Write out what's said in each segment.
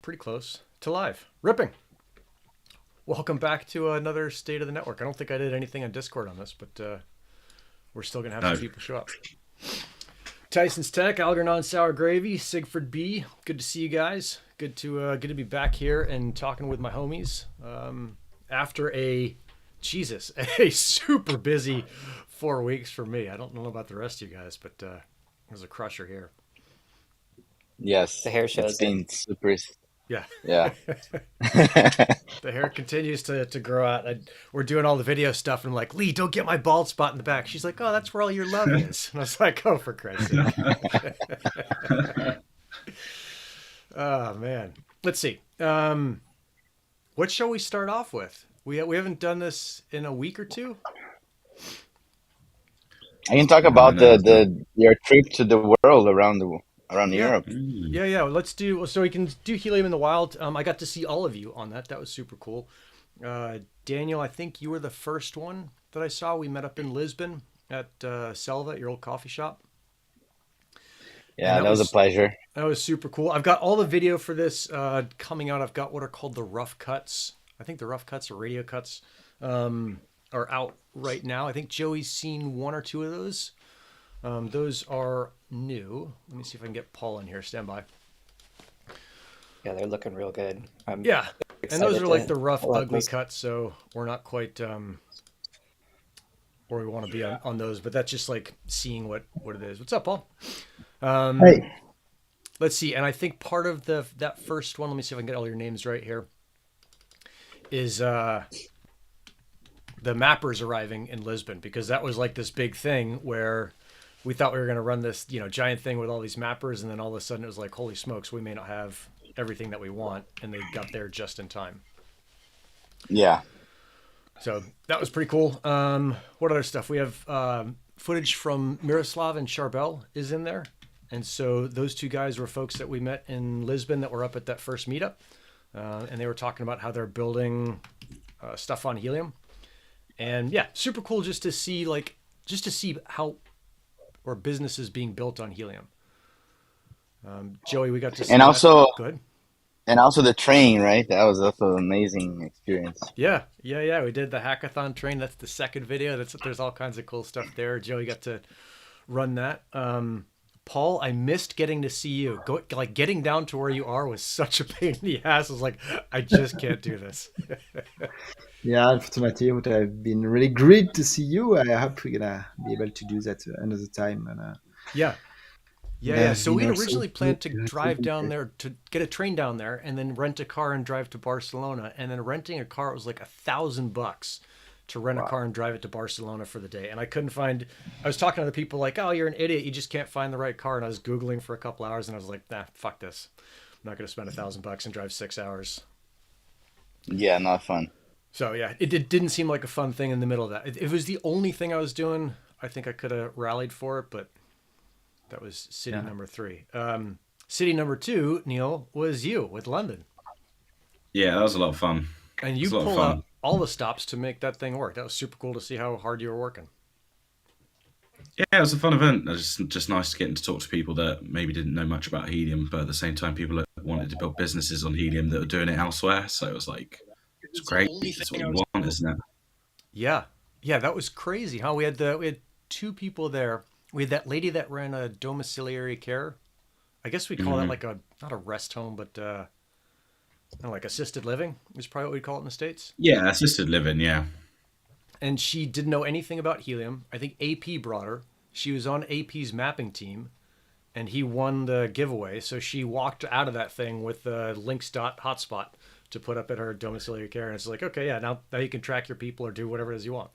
pretty close to live. Ripping. Welcome back to another State of the Network. I don't think I did anything on Discord on this, but we're still going to have No. some people show up. Tyson's Tech, Algernon Sour Gravy, Sigford B. Good to see you guys. Good to be back here and talking with my homies. After a super busy 4 weeks for me. I don't know about the rest of you guys, but it was a crusher here. Yes, The hair shows it's been super. Yeah. Yeah. The hair continues to grow out. We're doing all the video stuff, and I'm like, Lee, don't get my bald spot in the back. She's like, oh, that's where all your love is. And I was like, oh, for Christ's sake. Oh, man. Let's see. What shall we start off with? We haven't done this in a week or two. I can talk about your trip to the world around Europe. Yeah. Let's do. So we can do Helium in the Wild. I got to see all of you on that. That was super cool. Daniel, I think you were the first one that I saw. We met up in Lisbon at Selva, your old coffee shop. Yeah, that was a pleasure. That was super cool. I've got all the video for this coming out. I've got what are called the rough cuts. I think the rough cuts or radio cuts are out right now. I think Joey's seen one or two of those. Those are new. Let me see if I can get Paul in here. Stand by. Yeah, they're looking real good. Yeah, and those are like the rough, ugly those cuts, so we're not quite where we want to be on those, but that's just like seeing what it is. What's up, Paul? Hey. Let's see, and I think part of that first one, let me see if I can get all your names right here, is the mappers arriving in Lisbon, because that was like this big thing where we thought we were going to run this, giant thing with all these mappers, and then all of a sudden it was like, holy smokes, we may not have everything that we want, and they got there just in time. Yeah. So that was pretty cool. What other stuff? We have footage from Miroslav and Charbel is in there. And so those two guys were folks that we met in Lisbon that were up at that first meetup. And they were talking about how they're building stuff on Helium. And yeah, super cool just to see how or businesses being built on Helium. Joey, we got to see And that. also, Good. and also the train, right? That was also an amazing experience. Yeah. We did the hackathon train. That's the second video. There's all kinds of cool stuff there. Joey got to run that. Paul, I missed getting to see you. Getting down to where you are was such a pain in the ass. I was like, I just can't do this. Yeah, unfortunately, it would have been really great to see you. I hope we're gonna be able to do that another time. And Yeah. So we had also originally planned to good, drive good, down good. there, to get a train down there, and then rent a car and drive to Barcelona. And then renting a car, it was like $1,000 to rent a car and drive it to Barcelona for the day. And I couldn't find. I was talking to the people like, "Oh, you're an idiot. You just can't find the right car." And I was Googling for a couple hours, and I was like, "Nah, fuck this. I'm not going to spend $1,000 and drive 6 hours." Yeah, not fun. So yeah, it didn't seem like a fun thing in the middle of that. If it was the only thing I was doing, I think I could have rallied for it, but that was city number 3. City number 2, Neil, was you with London. Yeah, that was a lot of fun. And you pull out all the stops to make that thing work. That was super cool to see how hard you were working. Yeah, it was a fun event. It was just nice getting to talk to people that maybe didn't know much about Helium, but at the same time, people that wanted to build businesses on Helium that were doing it elsewhere. So it was like, it's great. That's what you want, isn't it? Yeah, that was crazy. Huh? We had 2 people there. We had that lady that ran a domiciliary care. I guess we call that like not a rest home, but like assisted living is probably what we call it in the States. Yeah, assisted living, yeah. And she didn't know anything about Helium. I think AP brought her. She was on AP's mapping team, and he won the giveaway. So she walked out of that thing with the Links hotspot to put up at her domiciliary care. And it's like, okay, yeah, now you can track your people or do whatever it is you want.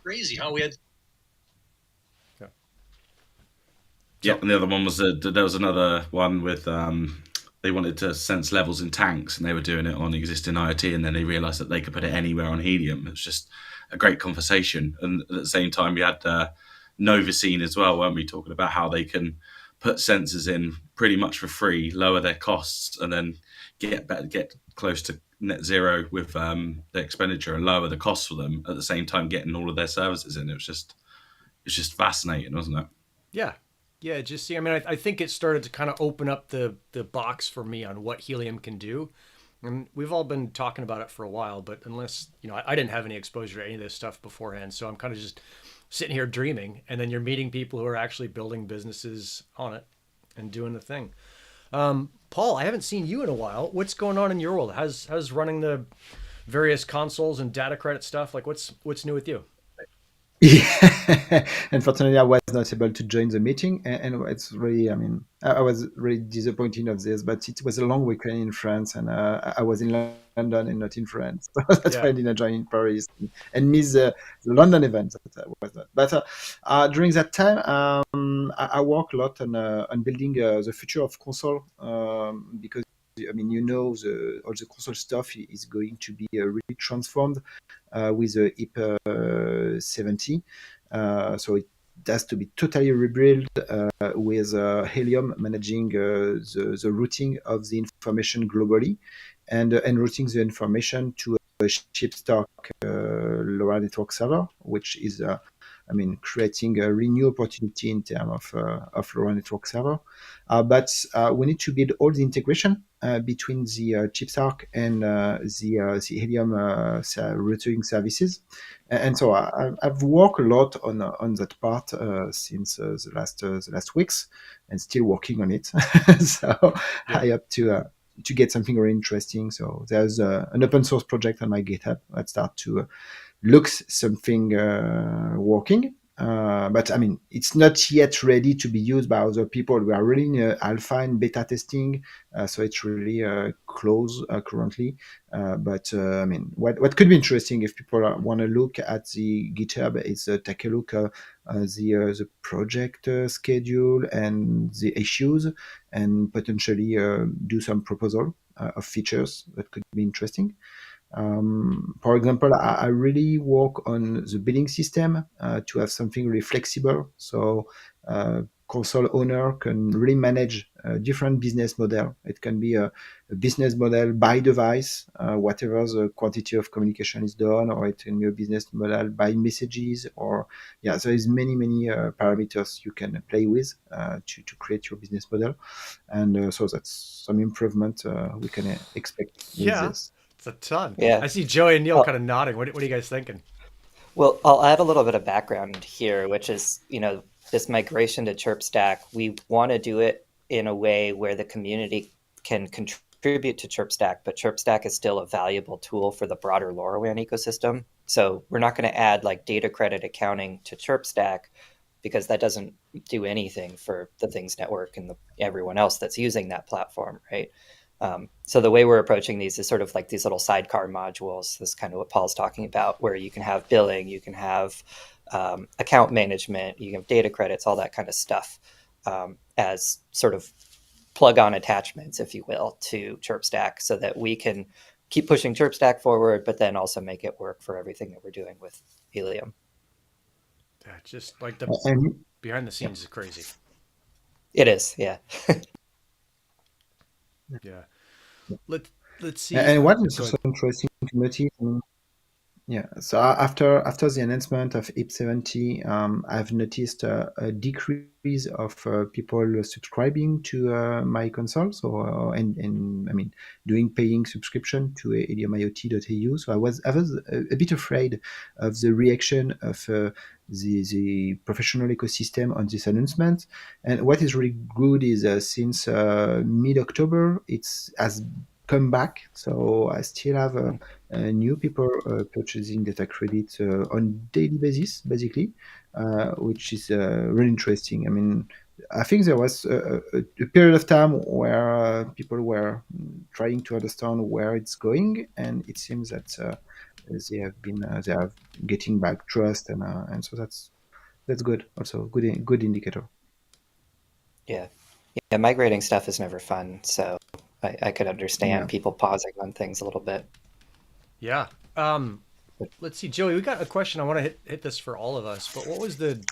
Crazy, huh? We had... Yeah, and the other one was there was another one with they wanted to sense levels in tanks, and they were doing it on existing IoT, and then they realised that they could put it anywhere on Helium. It was just a great conversation, and at the same time we had Novacine as well, weren't we, talking about how they can put sensors in pretty much for free, lower their costs, and then get close to net zero with the expenditure and lower the costs for them at the same time getting all of their services in. It was just fascinating, wasn't it? Yeah. Yeah, just see. I mean, I think it started to kind of open up the box for me on what helium can do. And we've all been talking about it for a while, but unless, I didn't have any exposure to any of this stuff beforehand. So I'm kind of just sitting here dreaming. And then you're meeting people who are actually building businesses on it and doing the thing. Paul, I haven't seen you in a while. What's going on in your world? How's running the various consoles and data credit stuff? Like, what's new with you? Yeah, unfortunately, I was not able to join the meeting, and it's really, I mean, I was really disappointed of this, but it was a long weekend in France, and I was in London and not in France, so that's why Yeah. I didn't join in Paris and miss the London event. That was not. But during that time, I work a lot on building the future of console, because I mean, all the console stuff is going to be really transformed with the IP 70. So it has to be totally rebuilt with Helium managing the routing of the information globally and routing the information to a chipstack LoRa network server, which is I mean, creating a real opportunity in terms of LoRa network server. But we need to build all the integration between the chipstack and the Helium routing services. And so I've worked a lot on that part since the last weeks, and still working on it. So Yeah. I hope to get something very interesting. So there's an open source project on my GitHub that start to looks something working. But I mean, it's not yet ready to be used by other people. We are really in alpha and beta testing, so it's really close currently. But I mean, what could be interesting if people want to look at the GitHub is take a look the project schedule and the issues, and potentially do some proposal of features that could be interesting. For example, I really work on the billing system to have something really flexible. So console owner can really manage different business model. It can be a business model by device, whatever the quantity of communication is done, or it can be a business model by messages, or yeah, there is many parameters you can play with to create your business model, and so that's some improvement we can expect with Yeah. this. It's a ton. Yeah. I see Joey and Neil Oh, kind of nodding. What are you guys thinking? well, I'll add a little bit of background here, which is, this migration to chirpstack. We want to do it in a way where the community can contribute to chirpstack, but chirpstack is still a valuable tool for the broader LoRaWAN ecosystem. So we're not going to add like data credit accounting to chirpstack because that doesn't do anything for the Things Network and everyone else that's using that platform, right? So the way we're approaching these is sort of like these little sidecar modules. This is kind of what Paul's talking about, where you can have billing, you can have account management, you can have data credits, all that kind of stuff as sort of plug-on attachments, if you will, to chirpstack, so that we can keep pushing chirpstack forward, but then also make it work for everything that we're doing with Helium. Yeah, just like the And behind the scenes is crazy. It is, yeah. Yeah. Let let's see. and what is Go also ahead. interesting to notice, yeah. So after the announcement of IP 70, I've noticed a decrease of people subscribing to my console. So and I mean doing paying subscription to heliumiot.eu. So I was a bit afraid of the reaction of the professional ecosystem on this announcement. And what is really good is since mid October, it's has come back. So I still have new people purchasing data credit on daily basis, basically, which is really interesting. I mean, I think there was a period of time where people were trying to understand where it's going, and it seems that they are getting back trust, and so that's good. Also, good indicator. Yeah. Yeah, migrating stuff is never fun, so I could Yeah. understand people pausing on things a little bit. Yeah. Let's see, Joey. We got a question. I want to hit this for all of us. But what was the?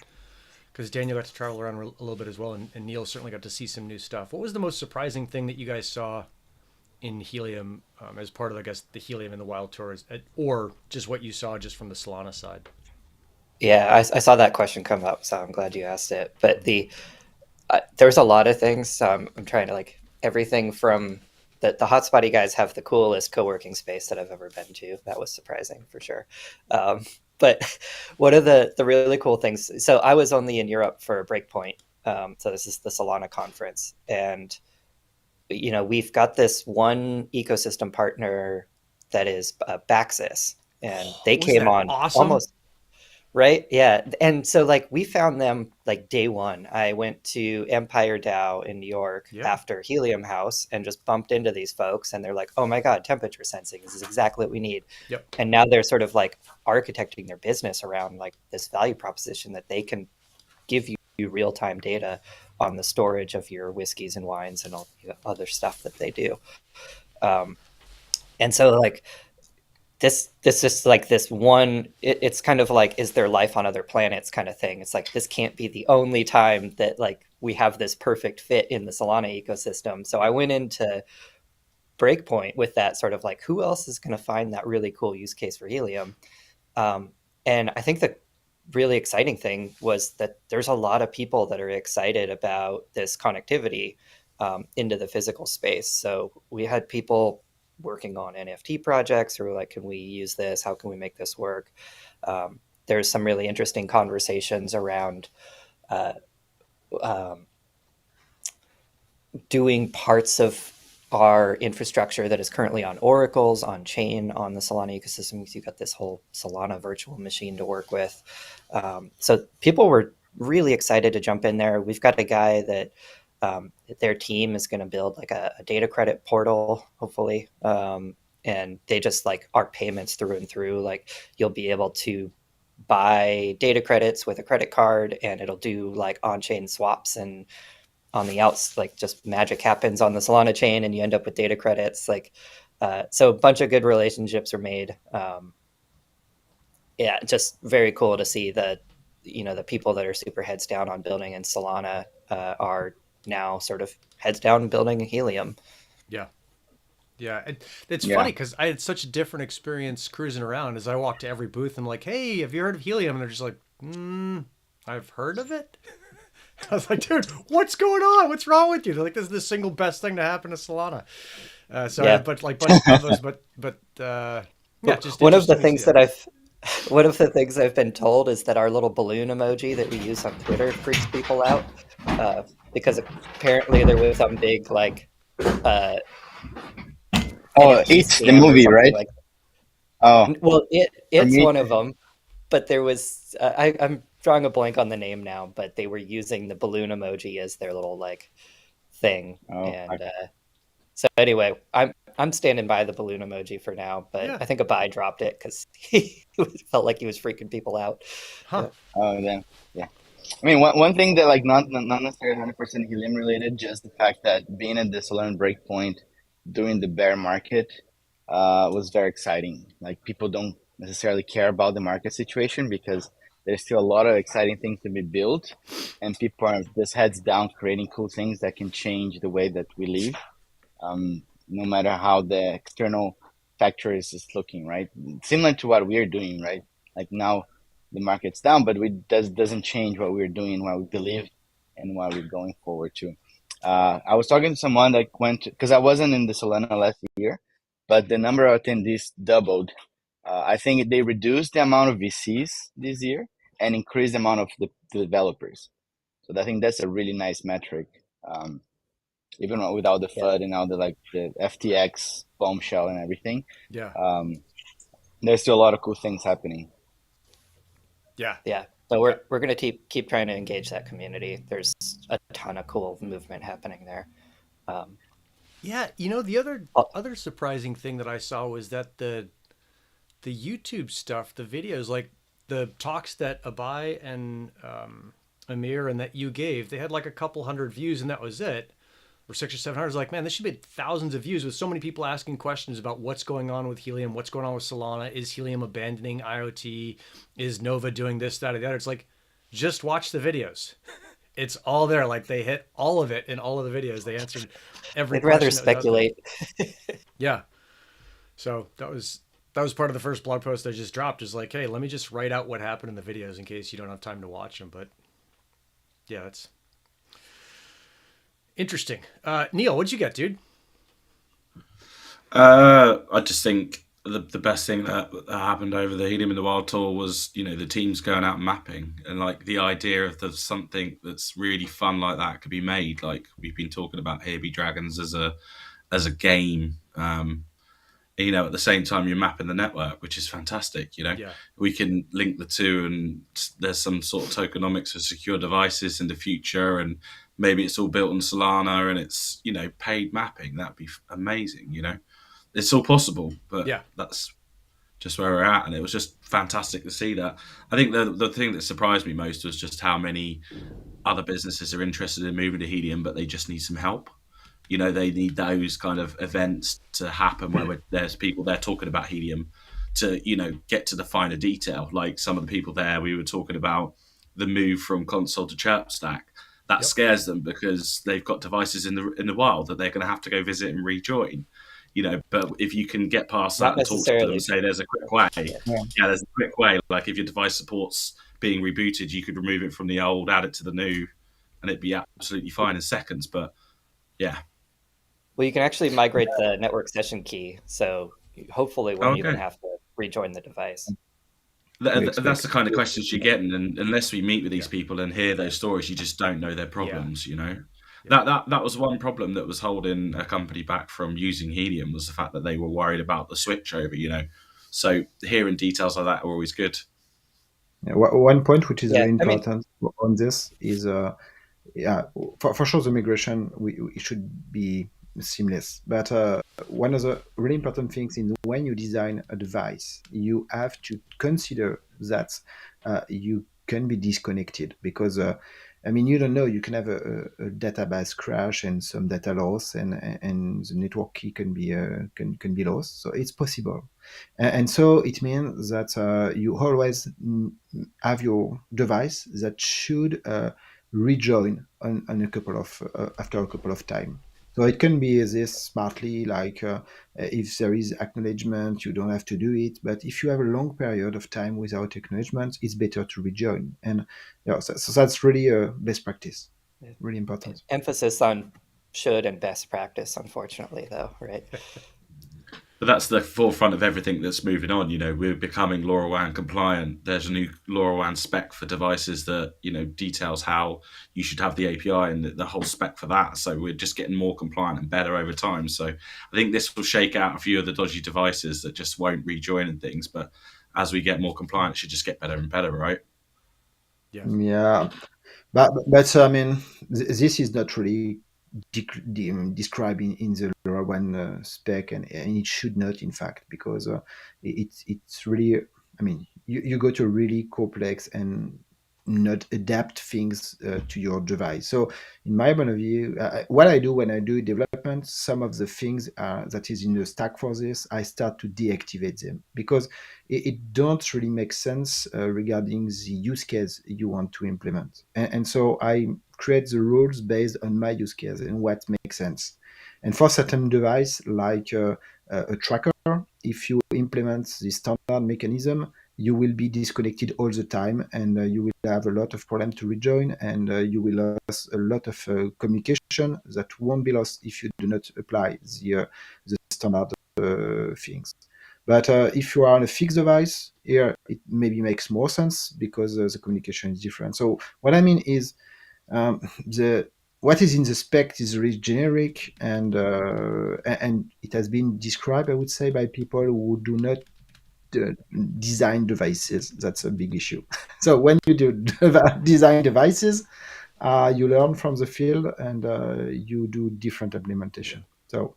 Because Daniel got to travel around a little bit as well, and Neil certainly got to see some new stuff. What was the most surprising thing that you guys saw in Helium as part of, I guess, the Helium in the Wild tours, or just what you saw just from the Solana side? Yeah, I saw that question come up, so I'm glad you asked it. But There's a lot of things. I'm trying to like everything from the Hotspotty guys have the coolest co-working space that I've ever been to. That was surprising for sure. But one of the really cool things. So I was only in Europe for Breakpoint. So this is the Solana conference, and we've got this one ecosystem partner that is Baxis, and they Was came that on awesome? almost. Right. Yeah. And so like we found them like day one. I went to Empire DAO in New York Yeah. after Helium House and just bumped into these folks and they're like, oh my God, temperature sensing. This is exactly what we need. Yep. And now they're sort of like architecting their business around like this value proposition that they can give you real-time data on the storage of your whiskeys and wines and all the other stuff that they do. And so like this is like this one it's kind of like, is there life on other planets kind of thing. It's like this can't be the only time that like we have this perfect fit in the Solana ecosystem. So I went into Breakpoint with that sort of like, who else is going to find that really cool use case for Helium. And I think the really exciting thing was that there's a lot of people that are excited about this connectivity into the physical space. So we had people working on NFT projects who were like, can we use this? How can we make this work? There's some really interesting conversations around doing parts of our infrastructure that is currently on oracles, on chain, on the Solana ecosystem. You've got this whole Solana virtual machine to work with. So people were really excited to jump in there. We've got a guy that their team is going to build like a data credit portal, hopefully. And they just like are payments through and through. Like you'll be able to buy data credits with a credit card and it'll do like on-chain swaps, and on the outs, like just magic happens on the Solana chain and you end up with data credits. Like, so a bunch of good relationships are made. Yeah, just very cool to see that, the people that are super heads down on building in Solana are now sort of heads down building Helium. Yeah. Yeah. It's Yeah. funny because I had such a different experience cruising around as I walked to every booth and like, hey, have you heard of Helium? And they're just like, I've heard of it. I was like, dude, what's going on? What's wrong with you? They're like, this is the single best thing to happen to Solana. So Yeah. I had bunch of combos, yeah, just one of the interesting to things see that one of the things I've been told is that our little balloon emoji that we use on Twitter freaks people out because apparently there was some big like uh, Oh, NFT it's the scam or movie, something right? like. Oh, Well, for it's me, one of them, but there was I'm drawing a blank on the name now, but they were using the balloon emoji as their little like thing, oh, and so anyway, I'm standing by the balloon emoji for now, but Yeah. I think Abai dropped it because he felt like he was freaking people out. Huh. oh, then yeah. I mean, one thing that like not necessarily 100% helium related, just the fact that being at the Solana breakpoint during the bear market was very exciting. Like people don't necessarily care about the market situation because there's still a lot of exciting things to be built, and people are just heads down creating cool things that can change the way that we live. No matter how the external factors is looking, right? Similar to what we're doing, right? Like now the market's down, but we doesn't change what we're doing, what we believe, and what we're going forward to. I was talking to someone that went because I wasn't in the Solana last year, but the number of attendees doubled. I think they reduced the amount of VCs this year and increased the amount of the developers. So I think that's a really nice metric. Even without the Yeah, FUD and all the like the FTX bombshell and everything, Yeah. there's still a lot of cool things happening. Yeah. yeah. So we're gonna keep trying to engage that community. There's a ton of cool movement happening there. Yeah. The Oh, other surprising thing that I saw was that the YouTube stuff, the videos, like the talks that Abai and Amir and that you gave, they had like a couple hundred views and that was it. Or 600 or 700. Like, man, this should be thousands of views with so many people asking questions about what's going on with Helium, what's going on with Solana. Is Helium abandoning IoT? Is Nova doing this, that, or the other? It's like, just watch the videos. It's all there. Like they hit all of it in all of the videos. They answered every I'd rather question that was out there. speculate. Yeah. So that was part of the first blog post I just dropped. Is like, hey, let me just write out what happened in the videos in case you don't have time to watch them. But yeah, Interesting. Neil, what'd you get, dude? I just think the best thing that happened over the Helium in the Wild tour was, the teams going out and mapping, and like the idea of something that's really fun like that could be made. Like we've been talking about Here Be Dragons as a game. At the same time you're mapping the network, which is fantastic. Yeah. We can link the two, and there's some sort of tokenomics for secure devices in the future, and maybe it's all built on Solana and it's paid mapping. That'd be amazing. It's all possible, but Yeah. that's just where we're at, and it was just fantastic to see that. I think the thing that surprised me most was just how many other businesses are interested in moving to Helium, but they just need some help. They need those kind of events to happen where there's people there talking about Helium to, get to the finer detail. Like some of the people there, we were talking about the move from console to chirpstack. That scares them because they've got devices in the wild that they're going to have to go visit and rejoin. But if you can get past that and talk to them and say there's a quick way, there's a quick way. Like if your device supports being rebooted, you could remove it from the old, add it to the new, and it'd be absolutely fine in seconds. But yeah. Well, you can actually migrate the network session key, so hopefully won't even have to rejoin the device. That's the kind of questions you're getting, and unless we meet with these people and hear those stories, you just don't know their problems. That was one problem that was holding a company back from using Helium, was the fact that they were worried about the switch over. So hearing details like that are always good. Yeah, one point which is very important on this is for sure the migration it should be seamless, but one of the really important things is when you design a device, you have to consider that you can be disconnected, because you don't know, you can have a database crash and some data loss, and the network key can be lost, so it's possible. And so it means that you always have your device that should rejoin on a couple of after a couple of time. So it can be this smartly, like if there is acknowledgement, you don't have to do it. But if you have a long period of time without acknowledgement, it's better to rejoin. And so that's really a best practice, really important. Emphasis on should and best practice, unfortunately, though, right? But that's the forefront of everything that's moving on. We're becoming LoRaWAN compliant. There's a new LoRaWAN spec for devices that, details how you should have the API and the whole spec for that. So we're just getting more compliant and better over time. So I think this will shake out a few of the dodgy devices that just won't rejoin and things. But as we get more compliant, it should just get better and better, right? Yeah. But this is not really described in the LoRaWAN spec, and it should not, in fact, because it's really, you go to really complex and not adapt things to your device. So in my point of view, what I do when I do development, some of the things that is in the stack for this, I start to deactivate them, because it don't really make sense regarding the use case you want to implement. And so I create the rules based on my use case and what makes sense. And for certain device, like a tracker, if you implement the standard mechanism, you will be disconnected all the time, and you will have a lot of problems to rejoin, and you will lose a lot of communication that won't be lost if you do not apply the standard things. But if you are on a fixed device, here it maybe makes more sense, because the communication is different. So what I mean is, what is in the spec is really generic, and it has been described, I would say, by people who do not design devices. That's a big issue. So when you do design devices, you learn from the field, and you do different implementation. So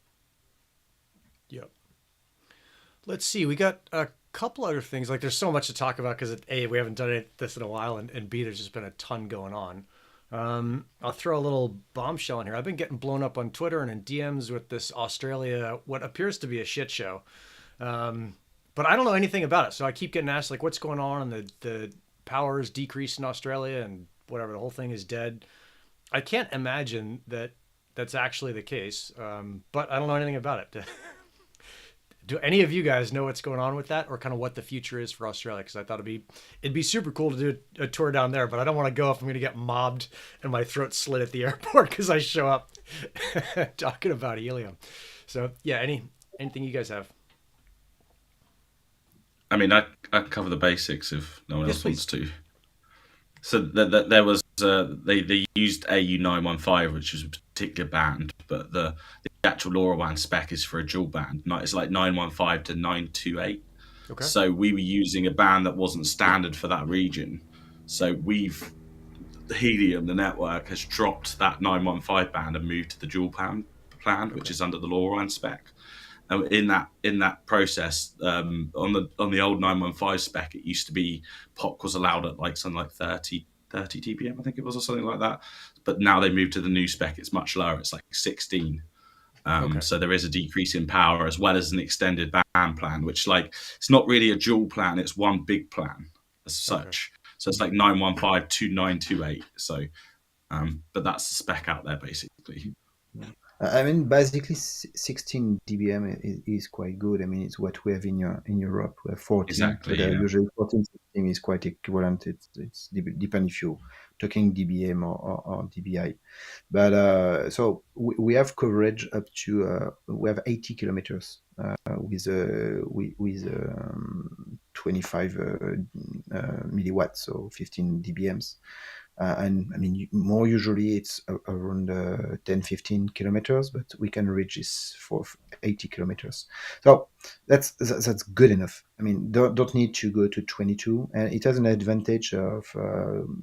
let's see, we got a couple other things. Like there's so much to talk about because A, we haven't done this in a while, and B, there's just been a ton going on. I'll throw a little bombshell in here. I've been getting blown up on Twitter and in DMs with this Australia, what appears to be a shit show. But I don't know anything about it. So I keep getting asked, like, what's going on, and the power is decreased in Australia and whatever, the whole thing is dead. I can't imagine that that's actually the case, but I don't know anything about it. Do any of you guys know what's going on with that, or kind of what the future is for Australia? Because I thought it'd be super cool to do a tour down there, but I don't want to go if I'm going to get mobbed and my throat slit at the airport because I show up talking about helium. So yeah, anything you guys have? I mean, I cover the basics if no one Yes, else please. wants to. So there was they used AU915, which was a particular band, but the actual LoRaWAN spec is for a dual band. It's like 915 to 928. Okay. So we were using a band that wasn't standard for that region. So Helium, the network, has dropped that 915 band and moved to the dual plan, which Okay. is under the LoRaWAN spec. And in that process, on the old 915 spec, it used to be POC was allowed at like something like 30 dBm, I think it was, or something like that. But now they moved to the new spec; it's much lower. It's like 16. Okay. So there is a decrease in power as well as an extended band plan, which like it's not really a dual plan; it's one big plan as Okay. such. So it's like 915 to 928. So, but that's the spec out there basically. I mean, basically, 16 dBm is quite good. I mean, it's what we have in Europe. We have 14, but Exactly. Yeah. usually 14, 16 is quite equivalent. It's depend if you're talking dBm or dBi. But we have coverage up to we have 80 kilometers with 25 milliwatts, so 15 dBms. And I mean, more usually it's around 10, 15 kilometers, but we can reach this for 80 kilometers. So that's good enough. I mean, don't need to go to 22. And it has an advantage of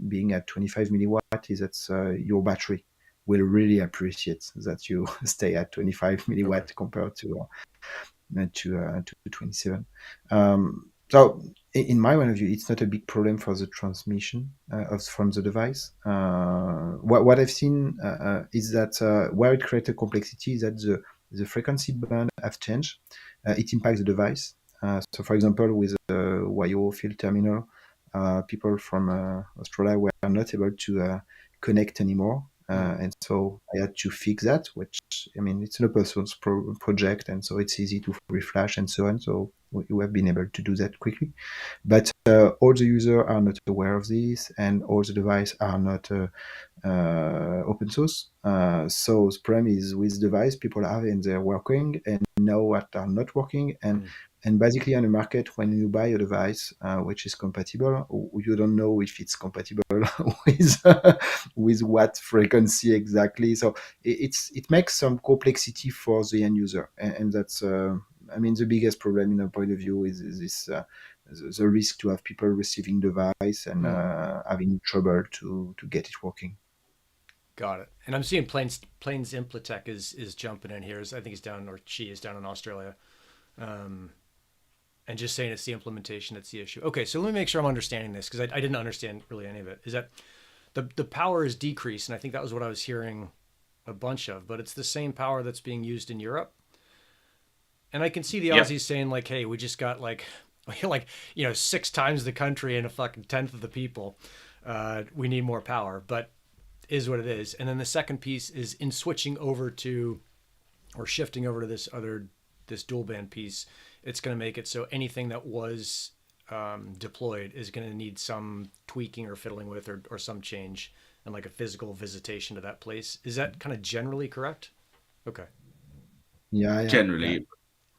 being at 25 milliwatt is that your battery will really appreciate that you stay at 25 milliwatt Okay. compared to 27. So in my point of view, it's not a big problem for the transmission from the device. What I've seen is that where it creates a complexity is that the frequency band have changed. It impacts the device. So, for example, with the WIO field terminal, people from Australia were not able to connect anymore. And so I had to fix that, which, I mean, it's an open source project, and so it's easy to reflash and so on. So we have been able to do that quickly. But all the users are not aware of this, and all the devices are not open source. So the problem is with device, people have and they're working and know what are not working. And basically on the market, when you buy a device which is compatible, you don't know if it's compatible with with what frequency exactly. So it makes some complexity for the end user, and that's I mean the biggest problem in our point of view is this the risk to have people receiving device and having trouble to get it working. Got it. And I'm seeing Plains Implitech is jumping in here. I think he's down, or she is down in Australia. And just saying it's the implementation that's the issue. Okay, so let me make sure I'm understanding this, because I didn't understand really any of it. Is that the power is decreased, and I think that was what I was hearing a bunch of, but it's the same power that's being used in Europe. And I can see the Yep. Aussies saying like, "Hey, we just got like 6 times the country and a fucking tenth of the people. We need more power." But is what it is. And then the second piece is in switching over to, or shifting over to this dual band piece, it's going to make it so anything that was deployed is going to need some tweaking or fiddling with, or some change, and like a physical visitation to that place. Is that kind of generally correct? Okay. Yeah. Generally,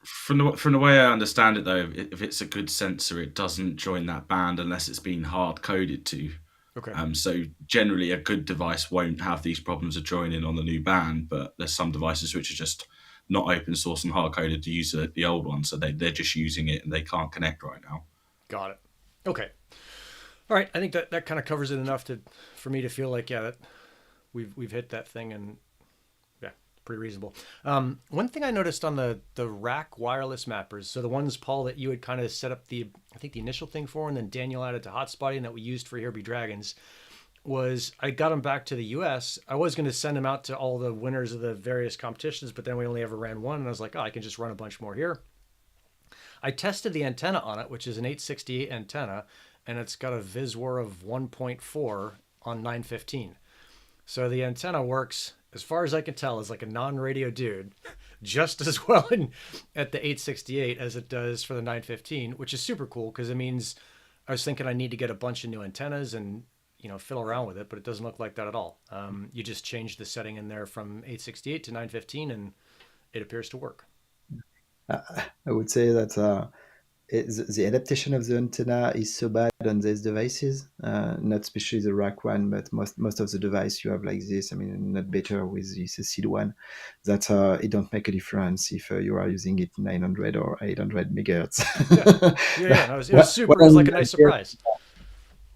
from the way I understand it, though, if it's a good sensor, it doesn't join that band unless it's been hard coded to. Okay. So generally, a good device won't have these problems of joining on the new band, but there's some devices which are just not open source and hard coded to use the old one, so they're just using it and they can't connect right now. Got it. Okay. All right. I think that kind of covers it enough for me to feel like, yeah, that we've hit that thing, and yeah, pretty reasonable. One thing I noticed on the rack wireless mappers, so the ones, Paul, that you had kind of set up I think the initial thing for, and then Daniel added to hotspotting that we used for Here Be Dragons, was I got them back to the US. I was going to send them out to all the winners of the various competitions, but then we only ever ran one, and I was like, oh, I can just run a bunch more here. I tested the antenna on it, which is an 868 antenna, and it's got a VISWAR of 1.4 on 915. So the antenna works, as far as I can tell, as like a non-radio dude. just as well at the 868 as it does for the 915, which is super cool because it means I was thinking I need to get a bunch of new antennas and fiddle around with it, but it doesn't look like that at all. You just change the setting in there from 868 to 915, and it appears to work. I would say that the adaptation of the antenna is so bad on these devices, not especially the rack one, but most of the device you have like this. I mean, not better with this seed one, that it don't make a difference if you are using it 900 or 800 megahertz. Yeah. It was super. It was like a nice surprise.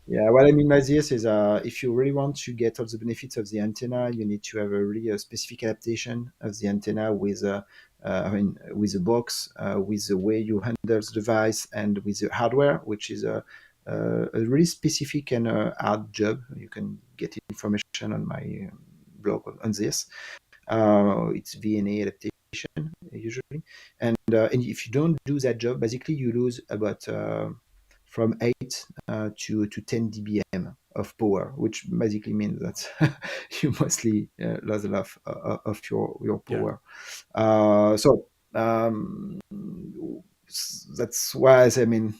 Yeah, what I mean by this is if you really want to get all the benefits of the antenna, you need to have a really specific adaptation of the antenna with with the box, with the way you handle the device, and with the hardware, which is a really specific and hard job. You can get information on my blog on this. It's VNA adaptation usually, and if you don't do that job, basically you lose about from 8 to 10 dBm of power, which basically means that you mostly lose a lot of your power. So that's why I mean,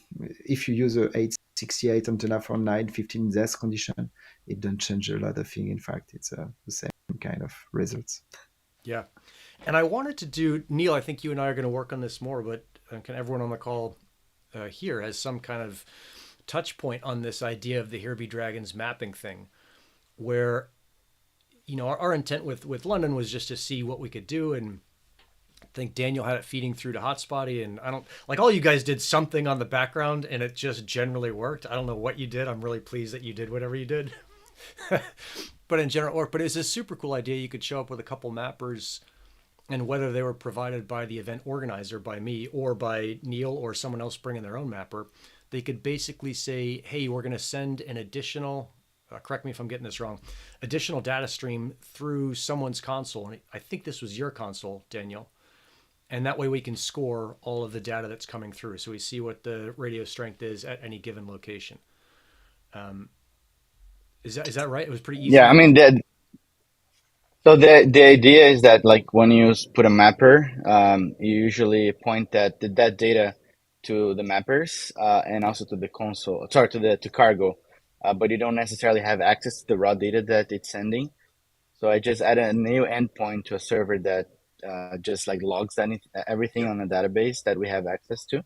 if you use a 868 antenna for 915 in this condition, it don't change a lot of things. In fact, it's the same kind of results. Yeah. And I wanted to do, Neil, I think you and I are going to work on this more, but can everyone on the call here has some kind of touch point on this idea of the Here Be Dragons mapping thing, where, our intent with London was just to see what we could do. And I think Daniel had it feeding through to Hotspotty, and I don't like all you guys did something on the background and it just generally worked. I don't know what you did. I'm really pleased that you did whatever you did. But in general, but it's a super cool idea. You could show up with a couple mappers, and whether they were provided by the event organizer, by me, or by Neil, or someone else bringing their own mapper, they could basically say, hey, we're going to send an additional, correct me if I'm getting this wrong, additional data stream through someone's console. And I think this was your console, Daniel. And that way we can score all of the data that's coming through. So we see what the radio strength is at any given location. Is that right? It was pretty easy. Yeah, I mean, so the idea is that like when you put a mapper, you usually point that data to the mappers and also to the console, sorry, to cargo, but you don't necessarily have access to the raw data that it's sending. So I just added a new endpoint to a server that just like logs everything on a database that we have access to.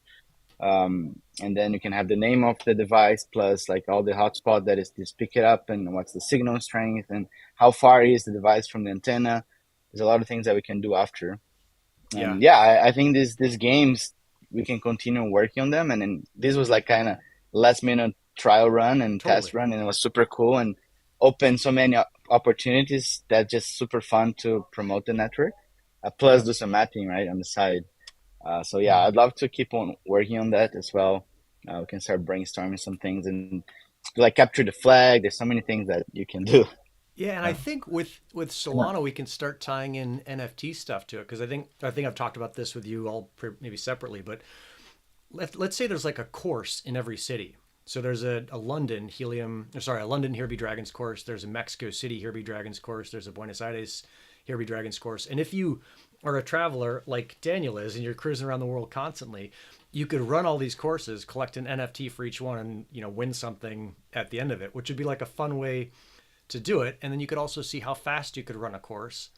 And then you can have the name of the device plus like all the hotspot that is just pick it up and what's the signal strength and how far is the device from the antenna. There's a lot of things that we can do after. And I think these games, we can continue working on them. And then this was like kind of last minute trial run and test run, and it was super cool and opened so many opportunities that just super fun to promote the network. Plus do some mapping right on the side. So yeah, I'd love to keep on working on that as well. We can start brainstorming some things and like capture the flag. There's so many things that you can do. Yeah, and I think with Solana we can start tying in NFT stuff to it, because I think I've talked about this with you all maybe separately, but let's say there's like a course in every city. So there's a London Here Be Dragons course. There's a Mexico City Here Be Dragons course. There's a Buenos Aires Here Be Dragons course. And if you are a traveler like Daniel is, and you're cruising around the world constantly, you could run all these courses, collect an NFT for each one, and win something at the end of it, which would be like a fun way to do it. And then you could also see how fast you could run a course.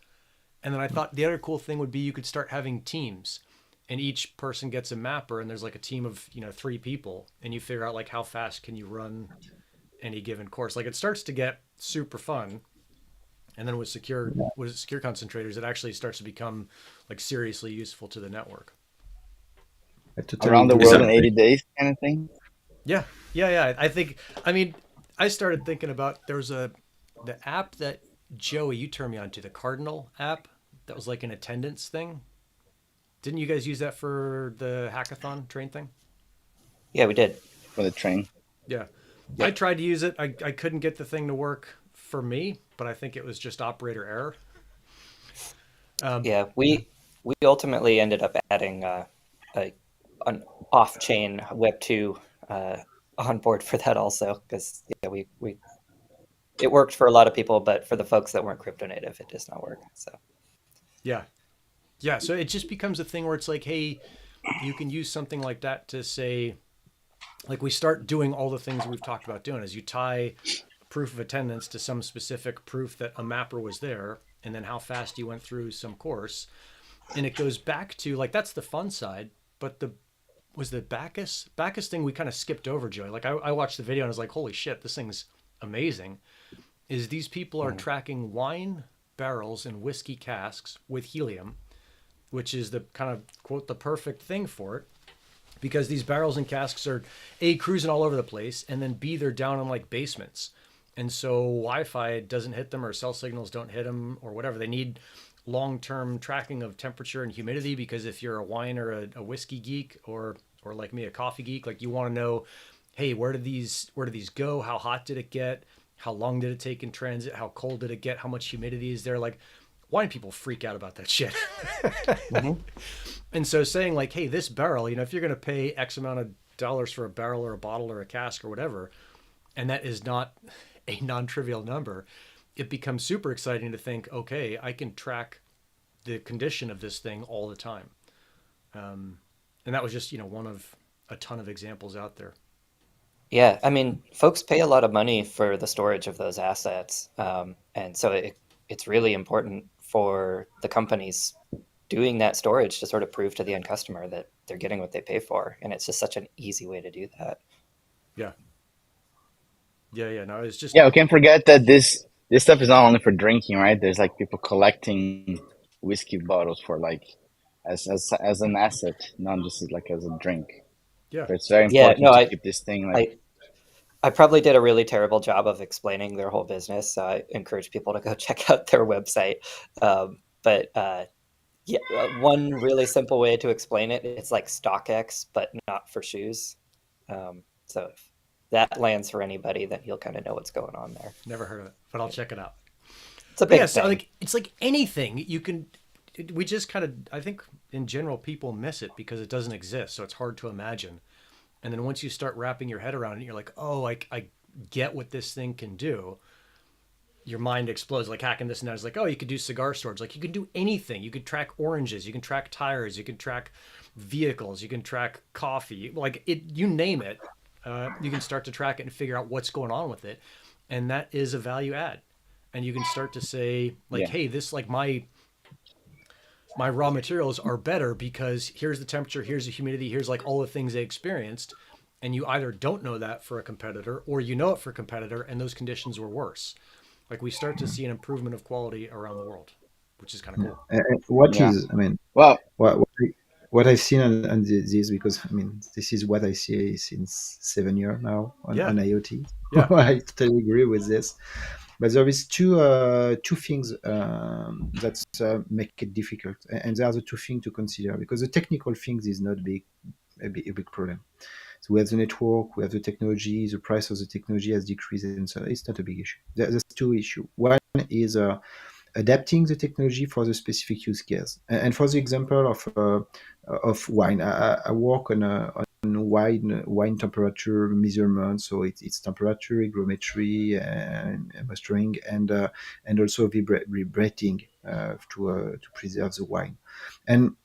And then I thought the other cool thing would be you could start having teams, and each person gets a mapper, and there's like a team of 3 people, and you figure out like how fast can you run any given course. Like it starts to get super fun. And then with secure concentrators, it actually starts to become like seriously useful to the network. Around the world in 80 days kind of thing. Yeah. I started thinking about, there's the app that Joey, you turned me on to, the Cardinal app that was like an attendance thing. Didn't you guys use that for the hackathon train thing? Yeah, we did. For the train. Yeah. I tried to use it. I couldn't get the thing to work for me, but I think it was just operator error. We ultimately ended up adding an off-chain Web 2 on board for that also, because it worked for a lot of people, but for the folks that weren't crypto native, it does not work. So yeah, Yeah, so it just becomes a thing where it's like, hey, you can use something like that to say, like, we start doing all the things we've talked about doing, is you tie proof of attendance to some specific proof that a mapper was there, and then how fast you went through some course. And it goes back to, like, that's the fun side, but the was the Bacchus thing we kind of skipped over, Joey. Like, I watched the video and I was like, holy shit, this thing's amazing. Is these people are tracking wine barrels and whiskey casks with helium, which is the kind of, quote, the perfect thing for it, because these barrels and casks are A, cruising all over the place, and then B, they're down in like basements. And so Wi-Fi doesn't hit them, or cell signals don't hit them, or whatever. They need long-term tracking of temperature and humidity, because if you're a wine or a whiskey geek, or like me, a coffee geek, like, you want to know, hey, where did these go? How hot did it get? How long did it take in transit? How cold did it get? How much humidity is there? Like, wine people freak out about that shit. Hmm. And so saying, like, hey, this barrel, if you're going to pay X amount of dollars for a barrel or a bottle or a cask or whatever, and that is not a non-trivial number, it becomes super exciting to think, okay, I can track the condition of this thing all the time. And that was just, one of a ton of examples out there. Yeah, I mean, folks pay a lot of money for the storage of those assets, and so it's really important for the companies doing that storage to sort of prove to the end customer that they're getting what they pay for, and it's just such an easy way to do that. Yeah. Yeah. No, it's just, Yeah, we can't forget that this stuff is not only for drinking, right? There's like people collecting whiskey bottles for like as an asset, not just like as a drink. yeah. So it's very Yeah, important no, to keep this thing like. I I probably did a really terrible job of explaining their whole business, so I encourage people to go check out their website. But yeah, one really simple way to explain it, it's like StockX, but not for shoes. So if that lands for anybody, then you'll kind of know what's going on there. Never heard of it, but I'll check it out. It's a But yeah, big so thing. like, it's like anything you can. We just kind of, I think, in general, people miss it because it doesn't exist, so it's hard to imagine. And then once you start wrapping your head around it, you're like, oh, I get what this thing can do. Your mind explodes, like hacking this and that. It's like, oh, you could do cigar storage. Like, you can do anything. You can track oranges. You can track tires. You can track vehicles. You can track coffee. Like, it, you name it. You can start to track it and figure out what's going on with it, and that is a value add. And you can start to say, like, Yeah. hey, this, like, my raw materials are better because here's the temperature, here's the humidity, here's like all the things they experienced. And you either don't know that for a competitor, or you know it for a competitor and those conditions were worse. Like, we start to see an improvement of quality around the world, which is kind of Yeah. cool. What Yeah. is, I mean, Well, what I've seen on this, because I mean, this is what I see since 7 years now Yeah. on IoT. Yeah. I totally agree with this. But there is two things that make it difficult, and there are the two things to consider, because the technical things is not a big problem. So we have the network, we have the technology, the price of the technology has decreased, and so it's not a big issue. There's two issues. One is adapting the technology for the specific use case. And for the example of wine, I work on wine temperature measurement, so it's temperature, hygrometry, and mastering, and also vibrating to preserve the wine. And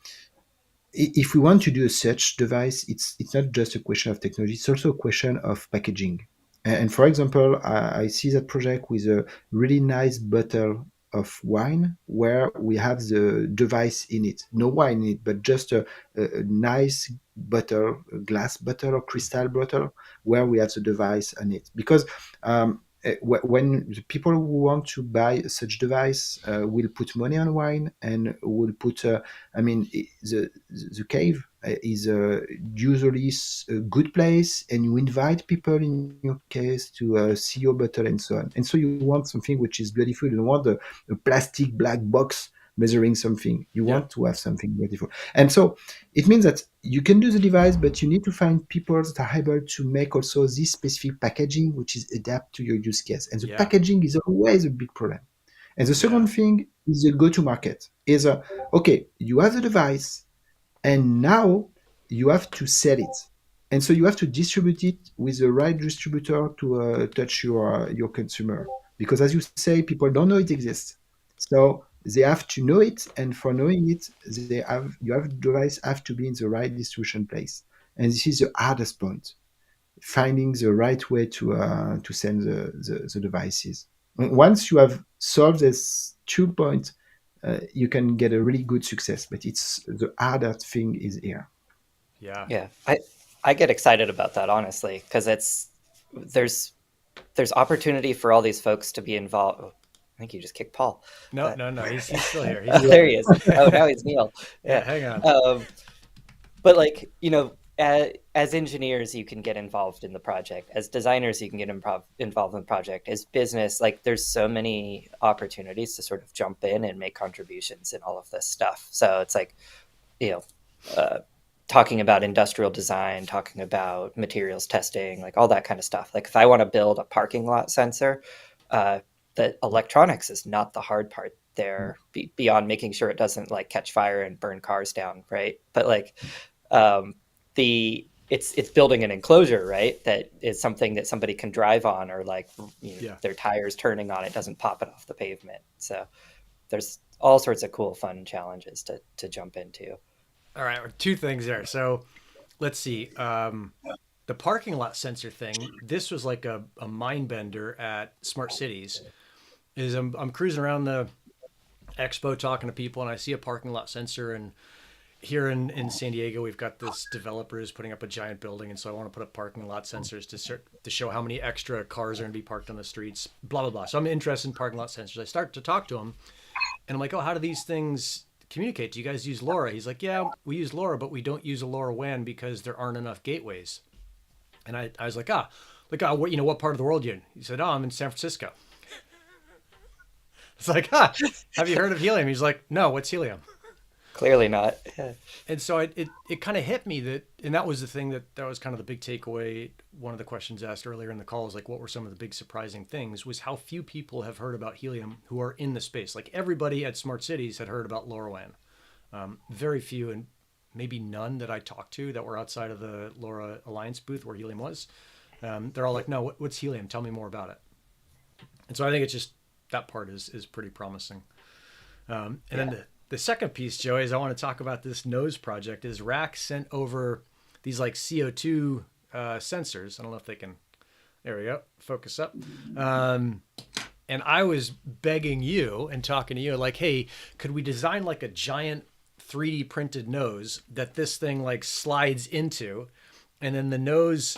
if we want to do a such device, it's not just a question of technology; it's also a question of packaging. And for example, I see that project with a really nice bottle of wine where we have the device in it, no wine in it, but just a nice bottle, a glass bottle or crystal bottle where we have the device on it. Because when the people who want to buy such device will put money on wine and will put I mean, the cave is usually a good place, and you invite people in your case to see your bottle and so on. And so you want something which is beautiful. You don't want a plastic black box measuring something. You Yeah. want to have something beautiful. And so it means that you can do the device, but you need to find people that are able to make also this specific packaging, which is adapt to your use case. And the Yeah. packaging is always a big problem. And the second Yeah. thing is the go-to-market. Is okay, you have the device, and now you have to sell it, and so you have to distribute it with the right distributor to touch your consumer. Because as you say, people don't know it exists. So they have to know it, and for knowing it, device have to be in the right distribution place, and this is the hardest point: finding the right way to send the devices. Once you have solved this 2 point, you can get a really good success. But it's the harder thing is here. Yeah. Yeah, I get excited about that, honestly, because there's there's opportunity for all these folks to be involved. Oh, I think you just kicked Paul. No, But no, no. He's still here. He's still there he here. is. Oh, now he's Neil. Yeah, Yeah. hang on. But like, as engineers, you can get involved in the project. As designers, you can get involved in the project. As business, like there's so many opportunities to sort of jump in and make contributions in all of this stuff. So it's like, you know, uh, talking about industrial design, talking about materials testing, like all that kind of stuff. Like if I want to build a parking lot sensor, uh, the electronics is not the hard part there, beyond making sure it doesn't like catch fire and burn cars down, right? But like it's building an enclosure, right? That is something that somebody can drive on, or like Yeah. their tires turning on it doesn't pop it off the pavement. So there's all sorts of cool, fun challenges to jump into. All right, two things there. So let's see. The parking lot sensor thing. This was like a mind bender at Smart Cities. Is I'm cruising around the expo talking to people, and I see a parking lot sensor. And here in San Diego, we've got this developer who's putting up a giant building, and so I want to put up parking lot sensors to show how many extra cars are going to be parked on the streets. Blah blah blah. So I'm interested in parking lot sensors. I start to talk to him, and I'm like, oh, how do these things communicate? Do you guys use LoRa? He's like, yeah, we use LoRa, but we don't use a LoRaWAN because there aren't enough gateways. And I was like, what part of the world you in? He said, oh, I'm in San Francisco. It's like, have you heard of helium? He's like, no, what's helium? Clearly not. Yeah. And so it kind of hit me and that was the thing that was kind of the big takeaway. One of the questions asked earlier in the call is like, what were some of the big surprising things, was how few people have heard about helium who are in the space. Like everybody at Smart Cities had heard about LoRaWAN. Very few, and maybe none that I talked to that were outside of the LoRa Alliance booth where helium was. They're all like, no, what's helium? Tell me more about it. And so I think it's just, that part is pretty promising. And then the second piece, Joey, is I want to talk about this nose project. Is RAC sent over these like CO2 sensors. I don't know if they can, there we go, focus up. And I was begging you and talking to you like, hey, could we design like a giant 3D printed nose that this thing like slides into, and then the nose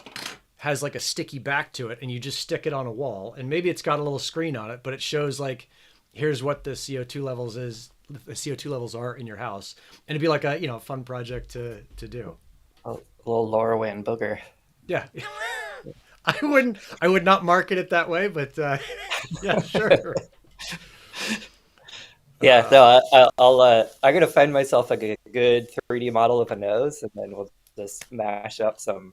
has like a sticky back to it, and you just stick it on a wall, and maybe it's got a little screen on it, but it shows like, here's what the CO2 levels are in your house, and it'd be like a fun project to do. A little LoRaWAN booger. Yeah. I would not market it that way, but yeah, sure. Yeah, no, I'm gonna find myself like a good 3D model of a nose, and then we'll just mash up some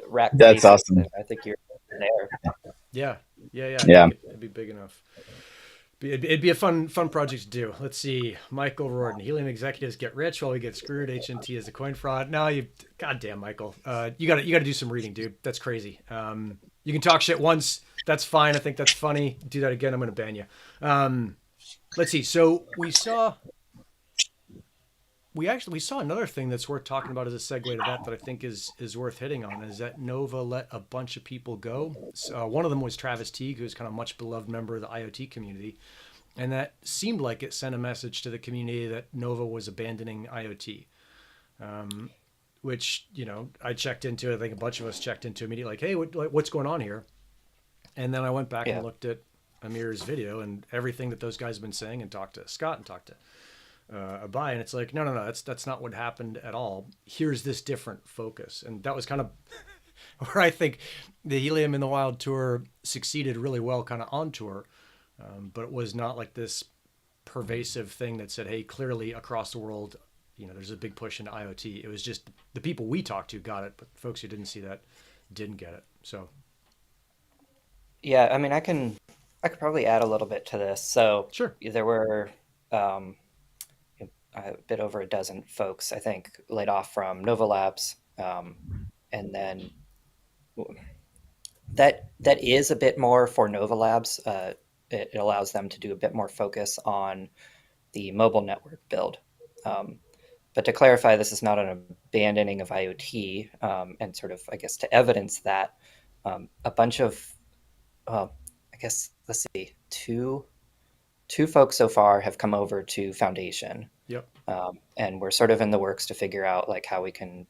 rack. That's awesome. I think you're there. Yeah. Yeah. It'd be big enough. It'd be a fun project to do. Let's see. Michael Rorden, helium executives get rich while we get screwed. HNT is a coin fraud. No, goddamn, Michael. You gotta do some reading, dude. That's crazy. You can talk shit once. That's fine. I think that's funny. Do that again, I'm gonna ban you. Let's see. So we saw another thing that's worth talking about as a segue to that I think is worth hitting on, is that Nova let a bunch of people go. One of them was Travis Teague, who's kind of a much beloved member of the IoT community. And that seemed like it sent a message to the community that Nova was abandoning IoT, which, I checked into. I think a bunch of us checked into immediately, like, hey, what's going on here? And then I went back and looked at Amir's video and everything that those guys have been saying, and talked to Scott and talked to Abai, and it's like, no, that's not what happened at all. Here's this different focus. And that was kind of where I think the Helium in the Wild tour succeeded really well, kind of on tour. But it was not like this pervasive thing that said, hey, clearly across the world, there's a big push into IoT. It was just the people we talked to got it, but folks who didn't see that didn't get it. So yeah, I mean, I could probably add a little bit to this. So sure, there were a bit over a dozen folks, I think, laid off from Nova Labs, and then that is a bit more for Nova Labs. it allows them to do a bit more focus on the mobile network build. But to clarify, this is not an abandoning of IoT, and sort of, I guess, to evidence that, a bunch of, I guess, let's see, two folks so far have come over to Foundation. Yep. And we're sort of in the works to figure out like how we can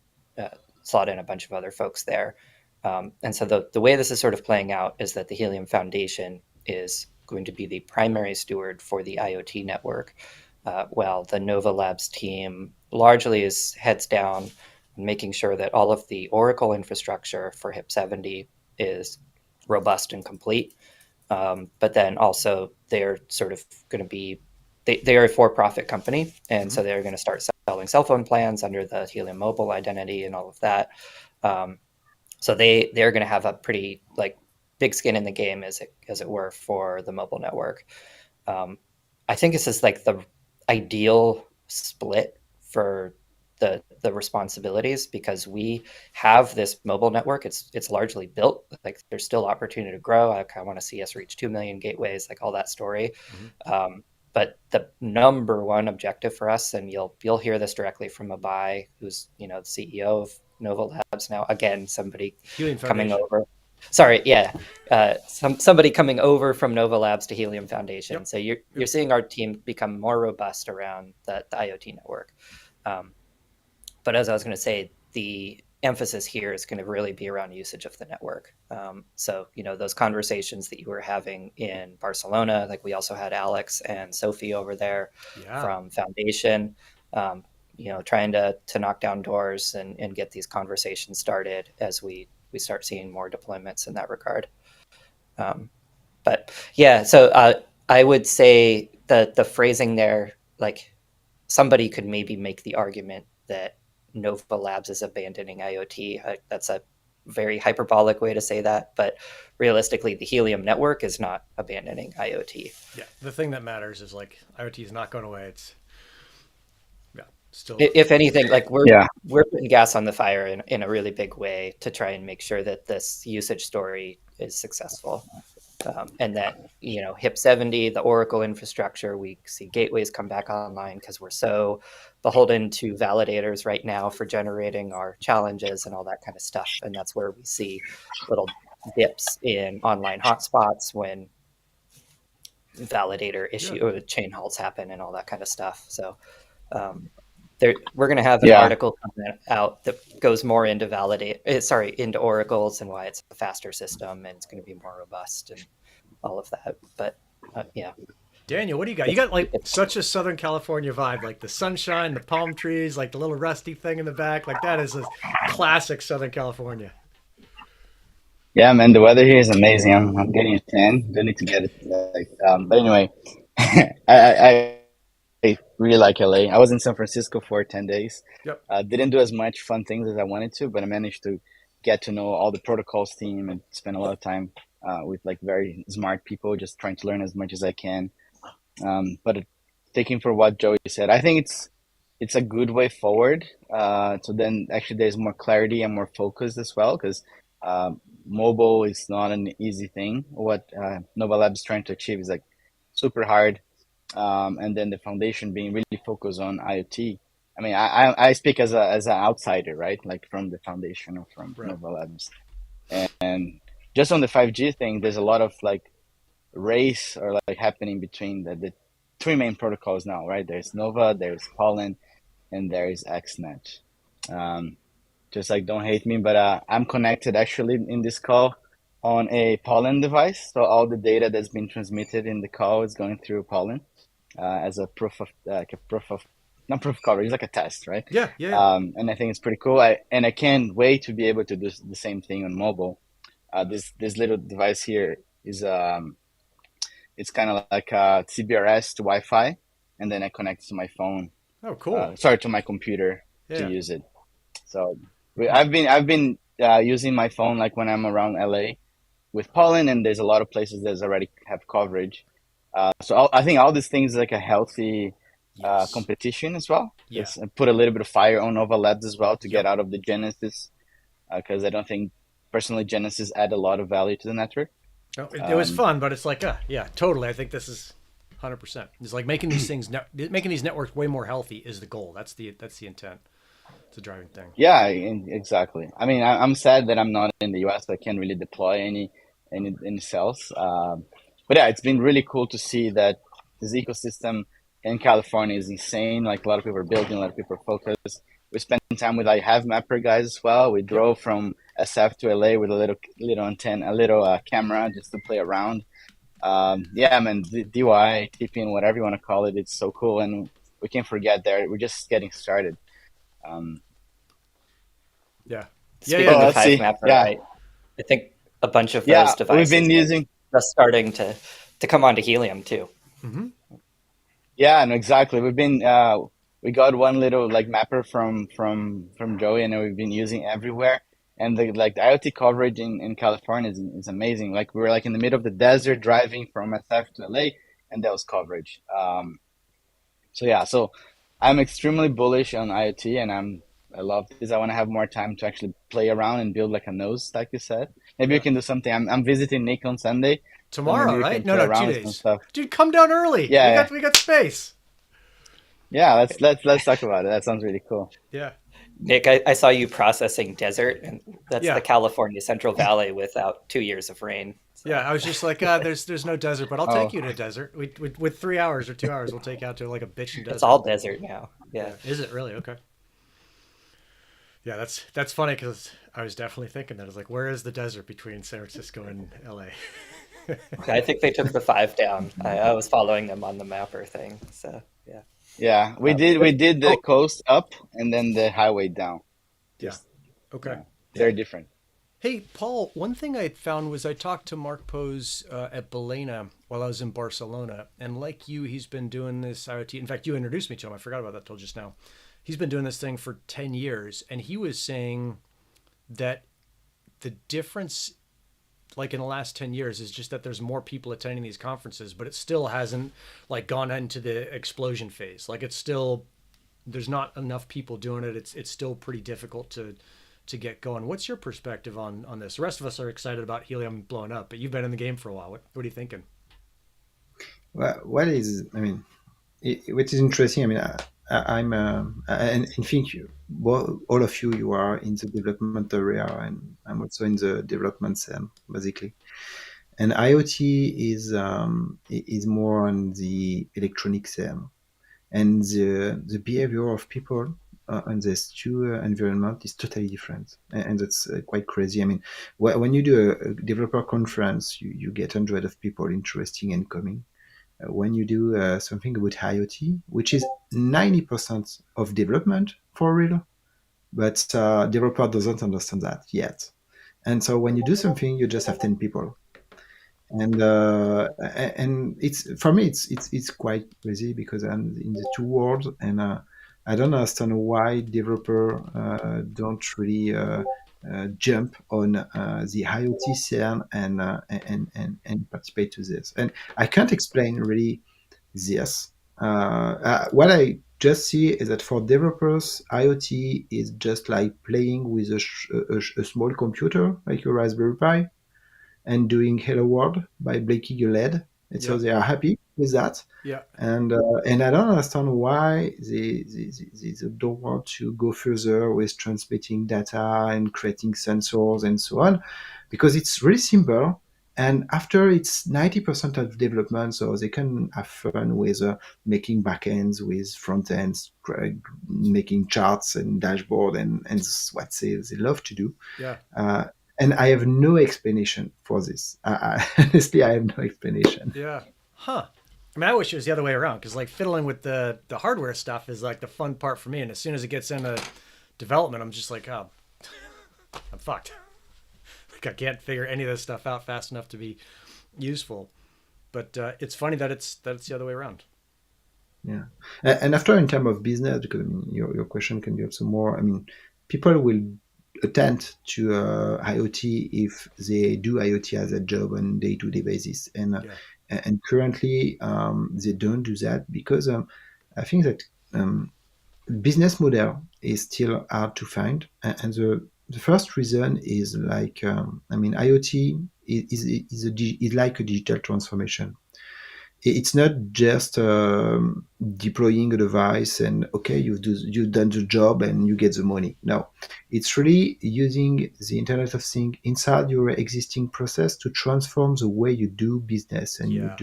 slot in a bunch of other folks there. And so the way this is sort of playing out is that the Helium Foundation is going to be the primary steward for the IoT network, while the Nova Labs team largely is heads down, making sure that all of the Oracle infrastructure for HIP-70 is robust and complete. But then also they're sort of going to be, they are a for-profit company, and so they're going to start selling cell phone plans under the Helium Mobile identity and all of that. So they're going to have a pretty like big skin in the game, as it were, for the mobile network. I think this is like the ideal split for the responsibilities, because we have this mobile network. It's largely built. Like there's still opportunity to grow. I want to see us reach 2 million gateways, like all that story. But the number one objective for us, and you'll hear this directly from Abai, who's the CEO of Nova Labs now. Again, somebody coming over. Sorry, yeah, somebody coming over from Nova Labs to Helium Foundation. Yep. So you're seeing our team become more robust around the IoT network. But as I was going to say, the emphasis here is going to really be around usage of the network. So, those conversations that you were having in Barcelona, like we also had Alex and Sophie over there from Foundation, trying to knock down doors and get these conversations started as we start seeing more deployments in that regard. But yeah, so I would say that the phrasing there, like somebody could maybe make the argument that Nova Labs is abandoning IoT. That's a very hyperbolic way to say that, but realistically, the Helium network is not abandoning IoT. Yeah, the thing that matters is like IoT is not going away. It's still. If anything, like we're putting gas on the fire in a really big way to try and make sure that this usage story is successful. And that, HIP-70, the Oracle infrastructure, we see gateways come back online because we're so beholden to validators right now for generating our challenges and all that kind of stuff. And that's where we see little dips in online hotspots when validator issue chain halts happen and all that kind of stuff. So we're going to have an article coming out that goes more into into oracles and why it's a faster system and it's going to be more robust and all of that. But Daniel, what do you got? You got like such a Southern California vibe, like the sunshine, the palm trees, like the little rusty thing in the back. Like that is a classic Southern California. Yeah, man, the weather here is amazing. I'm getting a tan. Don't need to get it. But anyway, I really like LA. I was in San Francisco for 10 days. Yep. Didn't do as much fun things as I wanted to, but I managed to get to know all the protocols team and spend a lot of time with like very smart people, just trying to learn as much as I can. But taking for what Joey said, I think it's a good way forward. So then actually there's more clarity and more focus as well, because mobile is not an easy thing. What Nova Labs is trying to achieve is like super hard. And then the foundation being really focused on IoT. I mean, I speak as an outsider, right? Like from the foundation or from Nova Labs. And just on the 5G thing, there's a lot of like race or like happening between the three main protocols now, right? There's Nova, there's Pollen, and there is XNet. Just like, don't hate me, but I'm connected actually in this call on a Pollen device. So all the data that's been transmitted in the call is going through Pollen as a proof of not proof of coverage, it's like a test, right? Yeah. And I think it's pretty cool. I can't wait to be able to do the same thing on mobile. This little device here is it's kind of like a CBRS to Wi-Fi, and then I connect to my phone. Oh, cool. To my computer to use it. So I've been using my phone like when I'm around LA with Pollen, and there's a lot of places that already have coverage. So I think all these things like a healthy competition as well. Yes. And put a little bit of fire on Nova Labs as well to get out of the Genesis, because I don't think personally Genesis add a lot of value to the network. No, it was fun, but it's like, yeah, totally. I think this is 100%. It's like making these things, making these networks way more healthy is the goal. That's the intent. It's a driving thing. Yeah, exactly. I mean, I'm sad that I'm not in the US, so I can't really deploy any cells. But yeah, it's been really cool to see that this ecosystem in California is insane. Like a lot of people are building, a lot of people are focused. We spent time with like Have Mapper guys as well. We Yep. drove from SF to LA with a little antenna, a little camera just to play around. Yeah, man, DY, TP, whatever you want to call it, it's so cool, and we can't forget there. We're just getting started. Um, Yeah. Yeah, Speaking well, yeah. of let's Hive see. Mapper, Yeah, I think a bunch of yeah, those we've devices been are using. just starting to come onto Helium too. Mm-hmm. Yeah, no, exactly. We've been we got one little like mapper from Joey, and we've been using everywhere. And the IoT coverage in California is amazing. Like we were like in the middle of the desert driving from SF to LA, and that was coverage. So yeah, so I'm extremely bullish on IoT, and I love this. I want to have more time to actually play around and build like a nose, like you said. Maybe we Yeah. can do something. I'm visiting Nick on Sunday, so maybe Tomorrow, we right? can No, play no, two around with some days. stuff. Dude, come down early. Yeah, We yeah, got space. yeah. Let's talk about it. That sounds really cool. Yeah. Nick, I saw you processing desert, and that's the Yeah. California Central Valley without 2 years of rain. Yeah, So I was just like, there's no desert, but I'll take Oh, you to a desert. With 3 hours or 2 hours, we'll take you out to like a bitchin' it's desert. all desert now. Yeah, Yeah. is it really? Okay. Yeah, that's funny because I was definitely thinking that. I was like, where is the desert between San Francisco and LA? I think they took the 5 down. I was following them on the mapper thing. So yeah. yeah. We Um, did but, we did the oh, coast up and then the highway down. Yeah. Just Okay. yeah, Yeah. very different. Hey, Paul, one thing I found was I talked to Mark Pose at Balena while I was in Barcelona. And like you, he's been doing this IoT. In fact, you introduced me to him. I forgot about that till just now. He's been doing this thing for 10 years. And he was saying that the difference, like in the last 10 years, is just that there's more people attending these conferences, but it still hasn't like gone into the explosion phase. Like it's still, there's not enough people doing it. It's still pretty difficult to get going. What's your perspective on this? The rest of us are excited about Helium blowing up, but you've been in the game for a while. What are you thinking? Well, what is, I mean, what is interesting, I mean, I'm, and I think you, well, all of you, you are in the development area, and I'm also in the development cell, basically. And IoT is more on the electronic cell, and the behavior of people on these two environment is totally different, and that's quite crazy. I mean, when you do a developer conference, you get hundreds of people interesting and coming. When you do something about IoT, which is 90% of development for real, but developer doesn't understand that yet. And so when you do something, you just have 10 people, and it's, for me, it's quite crazy because I'm in the two worlds, and I don't understand why developer don't really jump on the IoT scene and participate to this. And I can't explain really this. What I just see is that for developers, IoT is just like playing with a small computer, like a Raspberry Pi, and doing Hello World by blinking a LED. And so Yep. they are happy with that. Yeah. And I don't understand why they don't want to go further with transmitting data and creating sensors and so on, because it's really simple. And after it's 90% of development, so they can have fun with making backends, with front ends, making charts and dashboard, and what they love to do. Yeah. Uh, and I have no explanation for this. Honestly, I have no explanation. Yeah. Huh. I mean, I wish it was the other way around because like fiddling with the hardware stuff is like the fun part for me. And as soon as it gets into development, I'm just like, oh, I'm fucked. Like I can't figure any of this stuff out fast enough to be useful. But it's funny that it's the other way around. Yeah, and after in terms of business, because I mean, your question can be also more. I mean, people will attend to IoT if they do IoT as a job on day-to-day basis, Yeah. and currently they don't do that because I think that business model is still hard to find, and the the first reason is like IoT is like a digital transformation. It's not just deploying a device and okay, you've done the job and you get the money. No, it's really using the Internet of Things inside your existing process to transform the way you do business and Yeah.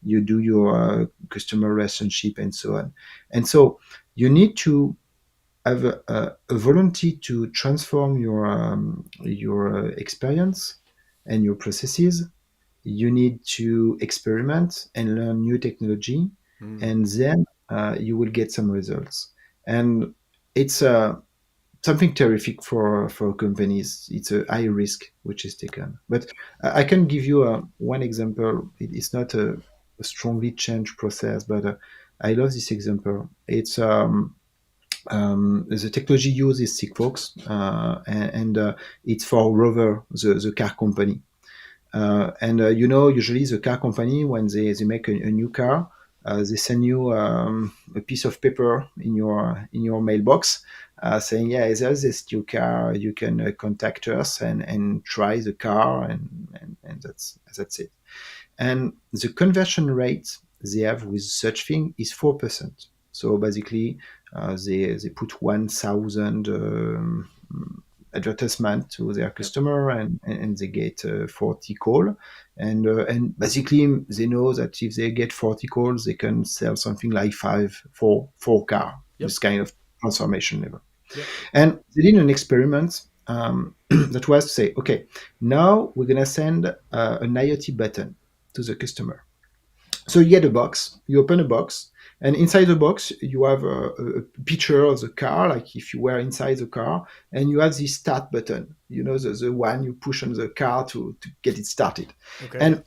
you do your customer relationship and so on. And so you need to have a volunteer to transform your experience and your processes. You need to experiment and learn new technology, Mm. and then you will get some results. And it's something terrific for companies. It's a high risk which is taken. But I can give you one example. It's not a strongly changed process, but I love this example. It's the technology used is Sigfox, and it's for Rover, the car company. Usually the car company, when they make a new car, they send you a piece of paper in your mailbox saying, yeah, there's this new car, you can contact us and try the car, and that's it. And the conversion rate they have with such thing is 4%. So basically, they put 1,000 advertisement to their Yep. customer, and they get 40 call, and basically they know that if they get 40 calls, they can sell something like four car. Yep. This kind of transformation level. Yep. And they did an experiment that was to say, okay, now we're going to send an IoT button to the customer. So you get a box, you open a box, and inside the box you have a picture of the car, like if you were inside the car, and you have this start button, the one you push on the car to get it started. Okay. And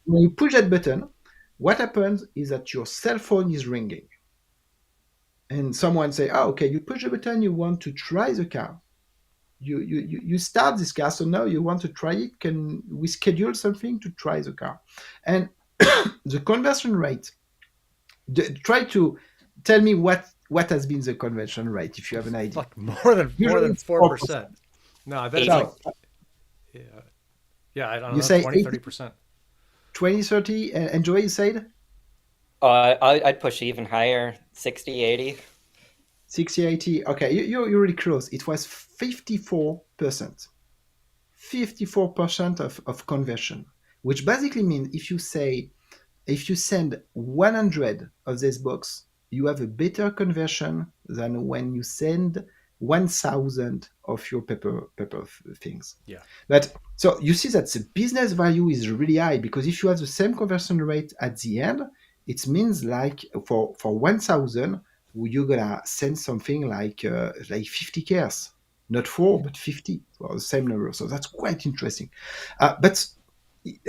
when you push that button, what happens is that your cell phone is ringing. And someone say, oh, okay, you push the button, you want to try the car. You start this car, so now you want to try it. Can we schedule something to try the car? And the conversion rate, try to tell me what has been the conversion rate if you have an idea. Like more than Usually it's 4%. No, that's like No, yeah, I don't you know, say 20, 80, 30%. 20, 30, and Joey, you said I'd push even higher, 60, 80. 60, 80. Okay, you're really close. It was 54%. 54% of conversion, which basically means if you send 100 of this box, you have a better conversion than when you send 1,000 of your paper things. Yeah. But so you see that the business value is really high, because if you have the same conversion rate at the end, it means like for 1,000, you're gonna send something like 50 cares, not 4 but 50, well, the same number. So that's quite interesting. But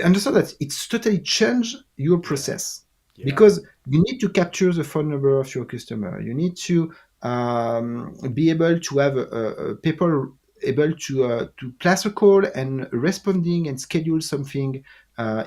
understand that it's totally changed your process, Yeah. because you need to capture the phone number of your customer. You need to be able to have people able to place a call and responding and schedule something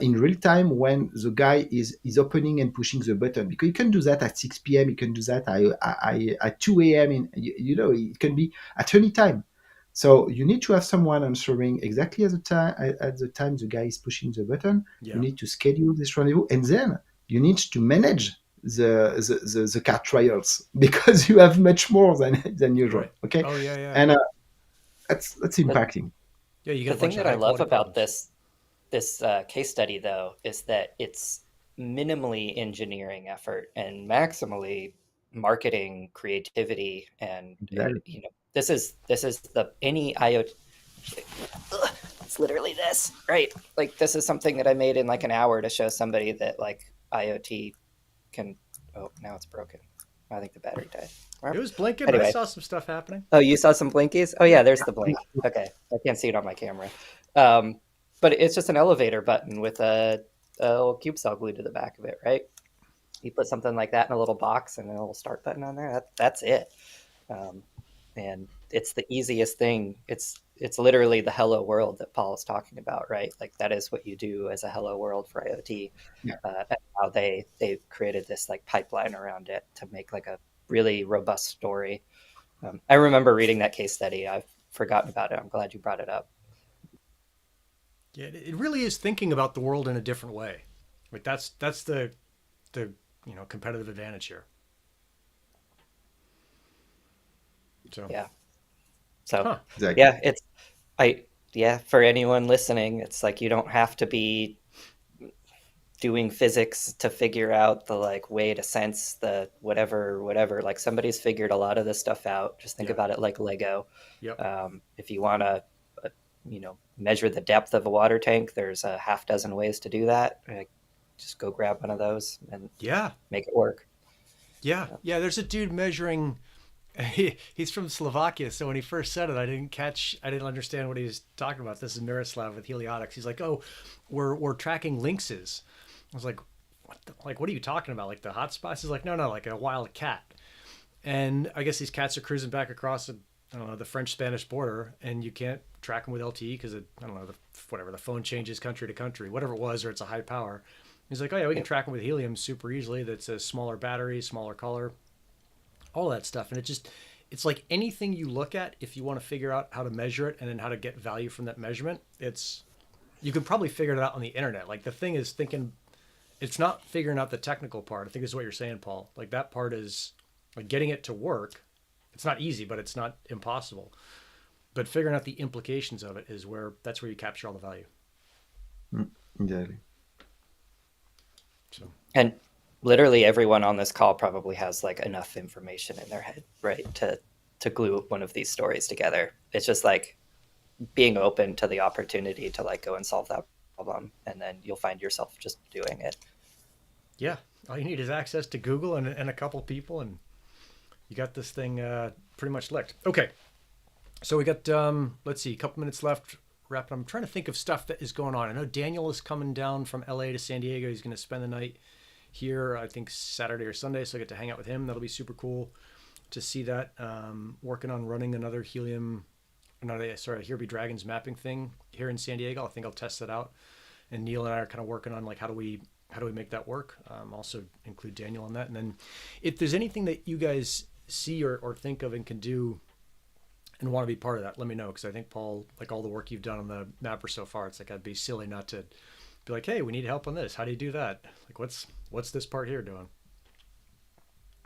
in real time when the guy is opening and pushing the button, because you can do that at 6 p.m, you can do that at 2 a.m, it can be at any time. So you need to have someone answering exactly at the time the guy is pushing the button. Yeah. You need to schedule this rendezvous, and then you need to manage the car trials, because you have much more than usual. Right. Okay. Oh yeah, yeah. And that's impacting. Yeah, you The get a thing bunch that of I high love quality about problems. this case study, though, is that it's minimally engineering effort and maximally marketing creativity, and Exactly. this is the any IoT. Ugh, it's literally this, right? Like this is something that I made in like an hour to show somebody that like IoT can. Oh, now it's broken. I think the battery died. It was blinking. I Anyway. saw some stuff happening. Oh, you saw some blinkies? Oh yeah, there's the blink. Okay, I can't see it on my camera. But it's just an elevator button with a little cube cell glued to the back of it, right? You put something like that in a little box and a little start button on there. That's it. And it's the easiest thing. It's literally the hello world that Paul is talking about, right? Like that is what you do as a hello world for IoT. Yeah. And how they created this like pipeline around it to make like a really robust story. I remember reading that case study. I've forgotten about it. I'm glad you brought it up. Yeah, it really is thinking about the world in a different way. Like that's the competitive advantage here. So Yeah. So huh. Exactly. yeah, for anyone listening, it's like you don't have to be doing physics to figure out the like way to sense the whatever. Like somebody's figured a lot of this stuff out. Just think Yeah. about it like Lego. Yep. If you want to measure the depth of a water tank, there's a half dozen ways to do that. Just go grab one of those and Yeah. make it work. Yeah. Yeah. There's a dude measuring. He's from Slovakia, so when he first said it, I didn't understand what he was talking about. This is Miroslav with Heliotics. He's like, "Oh, we're tracking lynxes." I was like, what are you talking about? Like the hot spots?" He's like, "No, like a wild cat." And I guess these cats are cruising back across I don't know, the French-Spanish border, and you can't track them with LTE because I don't know, the phone changes country to country, whatever it was, or it's a high power. He's like, "Oh yeah, we can track them with helium super easily. That's a smaller battery, smaller color, all that stuff." And it's like anything you look at, if you want to figure out how to measure it and then how to get value from that measurement, you could probably figure it out on the internet. Like the thing is thinking, it's not figuring out the technical part. I think is what you're saying, Paul. Like that part is like getting it to work. It's not easy, but it's not impossible. But figuring out the implications of it that's where you capture all the value. Exactly. So And literally everyone on this call probably has like enough information in their head, right, to glue one of these stories together. It's just like being open to the opportunity to like go and solve that problem, and then you'll find yourself just doing it. yeah, all you need is access to Google and a couple people, and you got this thing pretty much licked. Okay, so we got let's see, a couple minutes left. Wrapping. I'm trying to think of stuff that is going on. I know Daniel is coming down from LA to San Diego. He's going to spend the night here, I think Saturday or Sunday, so I get to hang out with him. That'll be super cool to see that. Working on running another Here Be Dragons mapping thing here in San Diego. I think I'll test that out. And Neil and I are kind of working on like how do we make that work. Also include Daniel on that. And then if there's anything that you guys see or think of and can do and want to be part of that, let me know, because I think, Paul, like all the work you've done on the mapper so far, it's like I'd be silly not to be like, "Hey, we need help on this. How do you do that? Like what's this part here doing?"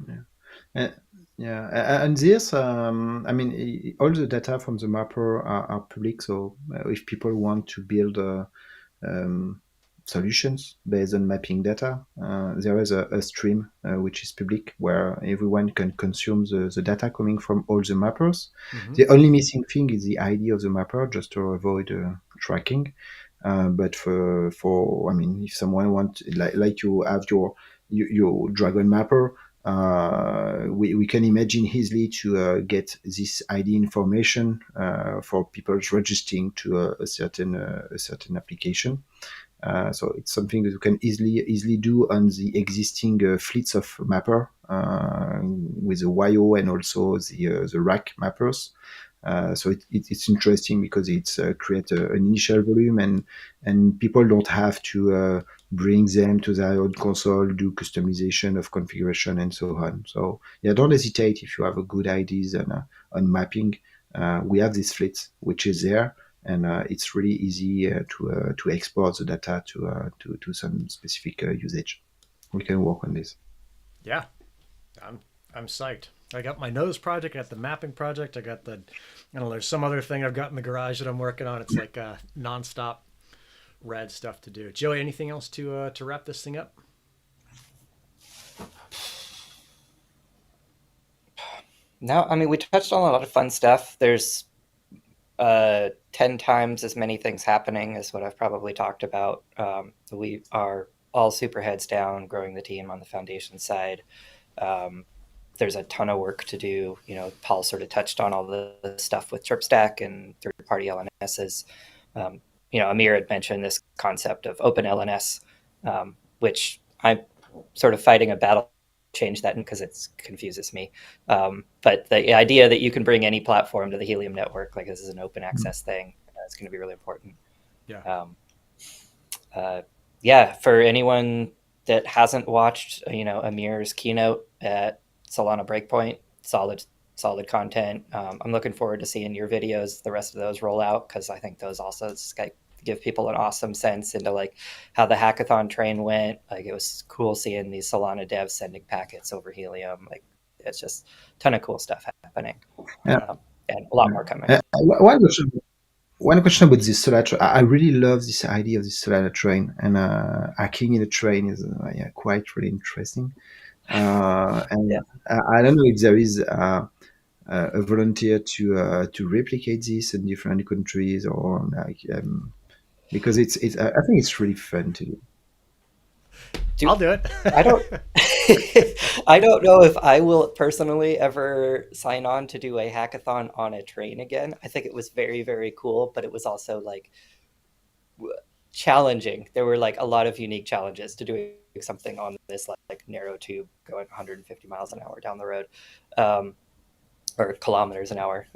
Yeah. Yeah, and this, I mean, all the data from the mapper are public. So if people want to build um, solutions based on mapping data, there is a stream which is public where everyone can consume the data coming from all the mappers. Mm-hmm. The only missing thing is the ID of the mapper, just to avoid tracking. But I mean, if someone wants, like you have your dragon mapper, we can imagine easily to get this ID information for people registering to a certain application. So it's something that you can easily do on the existing fleets of mapper with the YO and also the rack mappers. So it's interesting because it's create an initial volume, and people don't have to bring them to their own console, do customization of configuration and so on. So yeah, don't hesitate if you have a good ideas on mapping. We have this fleet which is there, and it's really easy to export the data to some specific usage. We can work on this. Yeah, I'm psyched. I got my nose project, I got the mapping project, I got there's some other thing I've got in the garage that I'm working on. It's like nonstop rad stuff to do. Joey, anything else to wrap this thing up? No, I mean, we touched on a lot of fun stuff. There's 10 times as many things happening as what I've probably talked about. We are all super heads down growing the team on the foundation side. There's a ton of work to do. Paul sort of touched on all the stuff with chirpstack and third-party LNSs. Amir had mentioned this concept of open LNS, which I'm sort of fighting a battle to change that because it confuses me. But the idea that you can bring any platform to the Helium network, like this is an open access thing, is going to be really important. Yeah. For anyone that hasn't watched, Amir's keynote at Solana Breakpoint, solid solid content. I'm looking forward to seeing your videos, the rest of those roll out, because I think those also just give people an awesome sense into like how the hackathon train went. Like it was cool seeing these Solana devs sending packets over Helium. Like it's just a ton of cool stuff happening, Yeah. and a lot more coming. One question about this solar train. I really love this idea of this solar train, and hacking in a train is quite really interesting. And Yeah. I don't know if there is a volunteer to replicate this in different countries, or like because it's I think it's really fun to do. I'll do it. I don't I don't know if I will personally ever sign on to do a hackathon on a train again. I think it was very, very cool, but it was also like challenging. There were like a lot of unique challenges to doing something on this like narrow tube going 150 miles an hour down the road, or kilometers an hour.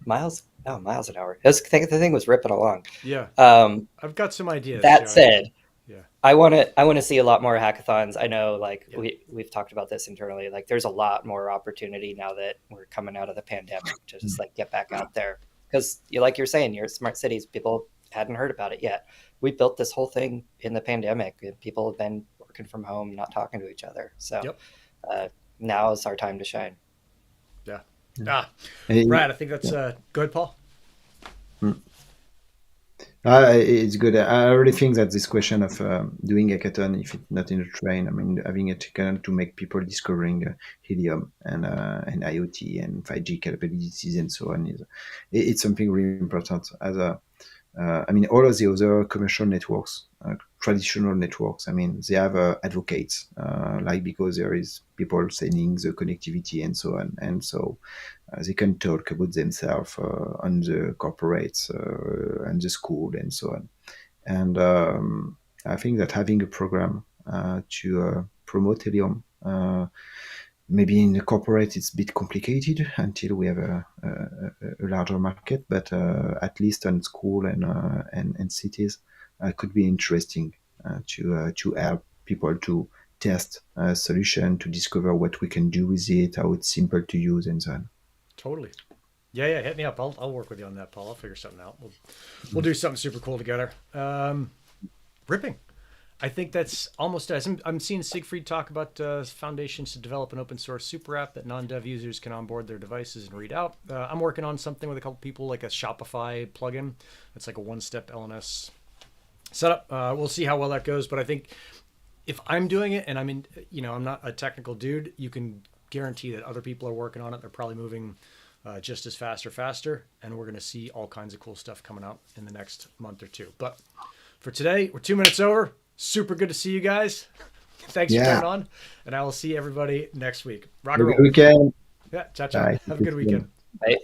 Miles an hour. The thing was ripping along. Yeah. I've got some ideas. That said, yeah. I want to see a lot more hackathons. I know, like we've talked about this internally. Like, there's a lot more opportunity now that we're coming out of the pandemic to just like get back out there, because like you're saying, you're smart cities. People hadn't heard about it yet. We built this whole thing in the pandemic, and people have been working from home, not talking to each other. So now is our time to shine. Yeah. Brad, I think that's go ahead, Paul. It's good. I really think that this question of doing hackathon, if it's not in a train, I mean, having a hackathon to make people discovering Helium and IoT and 5G capabilities and so on, it's something really important. As I mean, all of the other commercial networks, traditional networks, I mean, they have advocates, like because there is people selling the connectivity and so on, and so they can talk about themselves on the corporates and the school and so on. And I think that having a program to promote Helium, maybe in the corporate it's a bit complicated until we have a larger market, but at least on school and cities, could be interesting to help people to test a solution, to discover what we can do with it, how it's simple to use, and so on. Totally. Yeah. Hit me up. I'll work with you on that, Paul. I'll figure something out. We'll do something super cool together. Ripping. I think that's almost as I'm seeing Siegfried talk about foundations to develop an open source super app that non-dev users can onboard their devices and read out. I'm working on something with a couple people, like a Shopify plugin. It's like a one-step LNS setup. We'll see how well that goes. But I think if I'm doing it, and I'm not a technical dude, you can guarantee that other people are working on it. They're probably moving just as fast or faster, and we're going to see all kinds of cool stuff coming out in the next month or two. But for today, we're 2 minutes over. Super good to see you guys. Thanks for turning on, and I will see everybody next week. Rock and roll. Weekend. Yeah, ciao. Have a good weekend. Bye.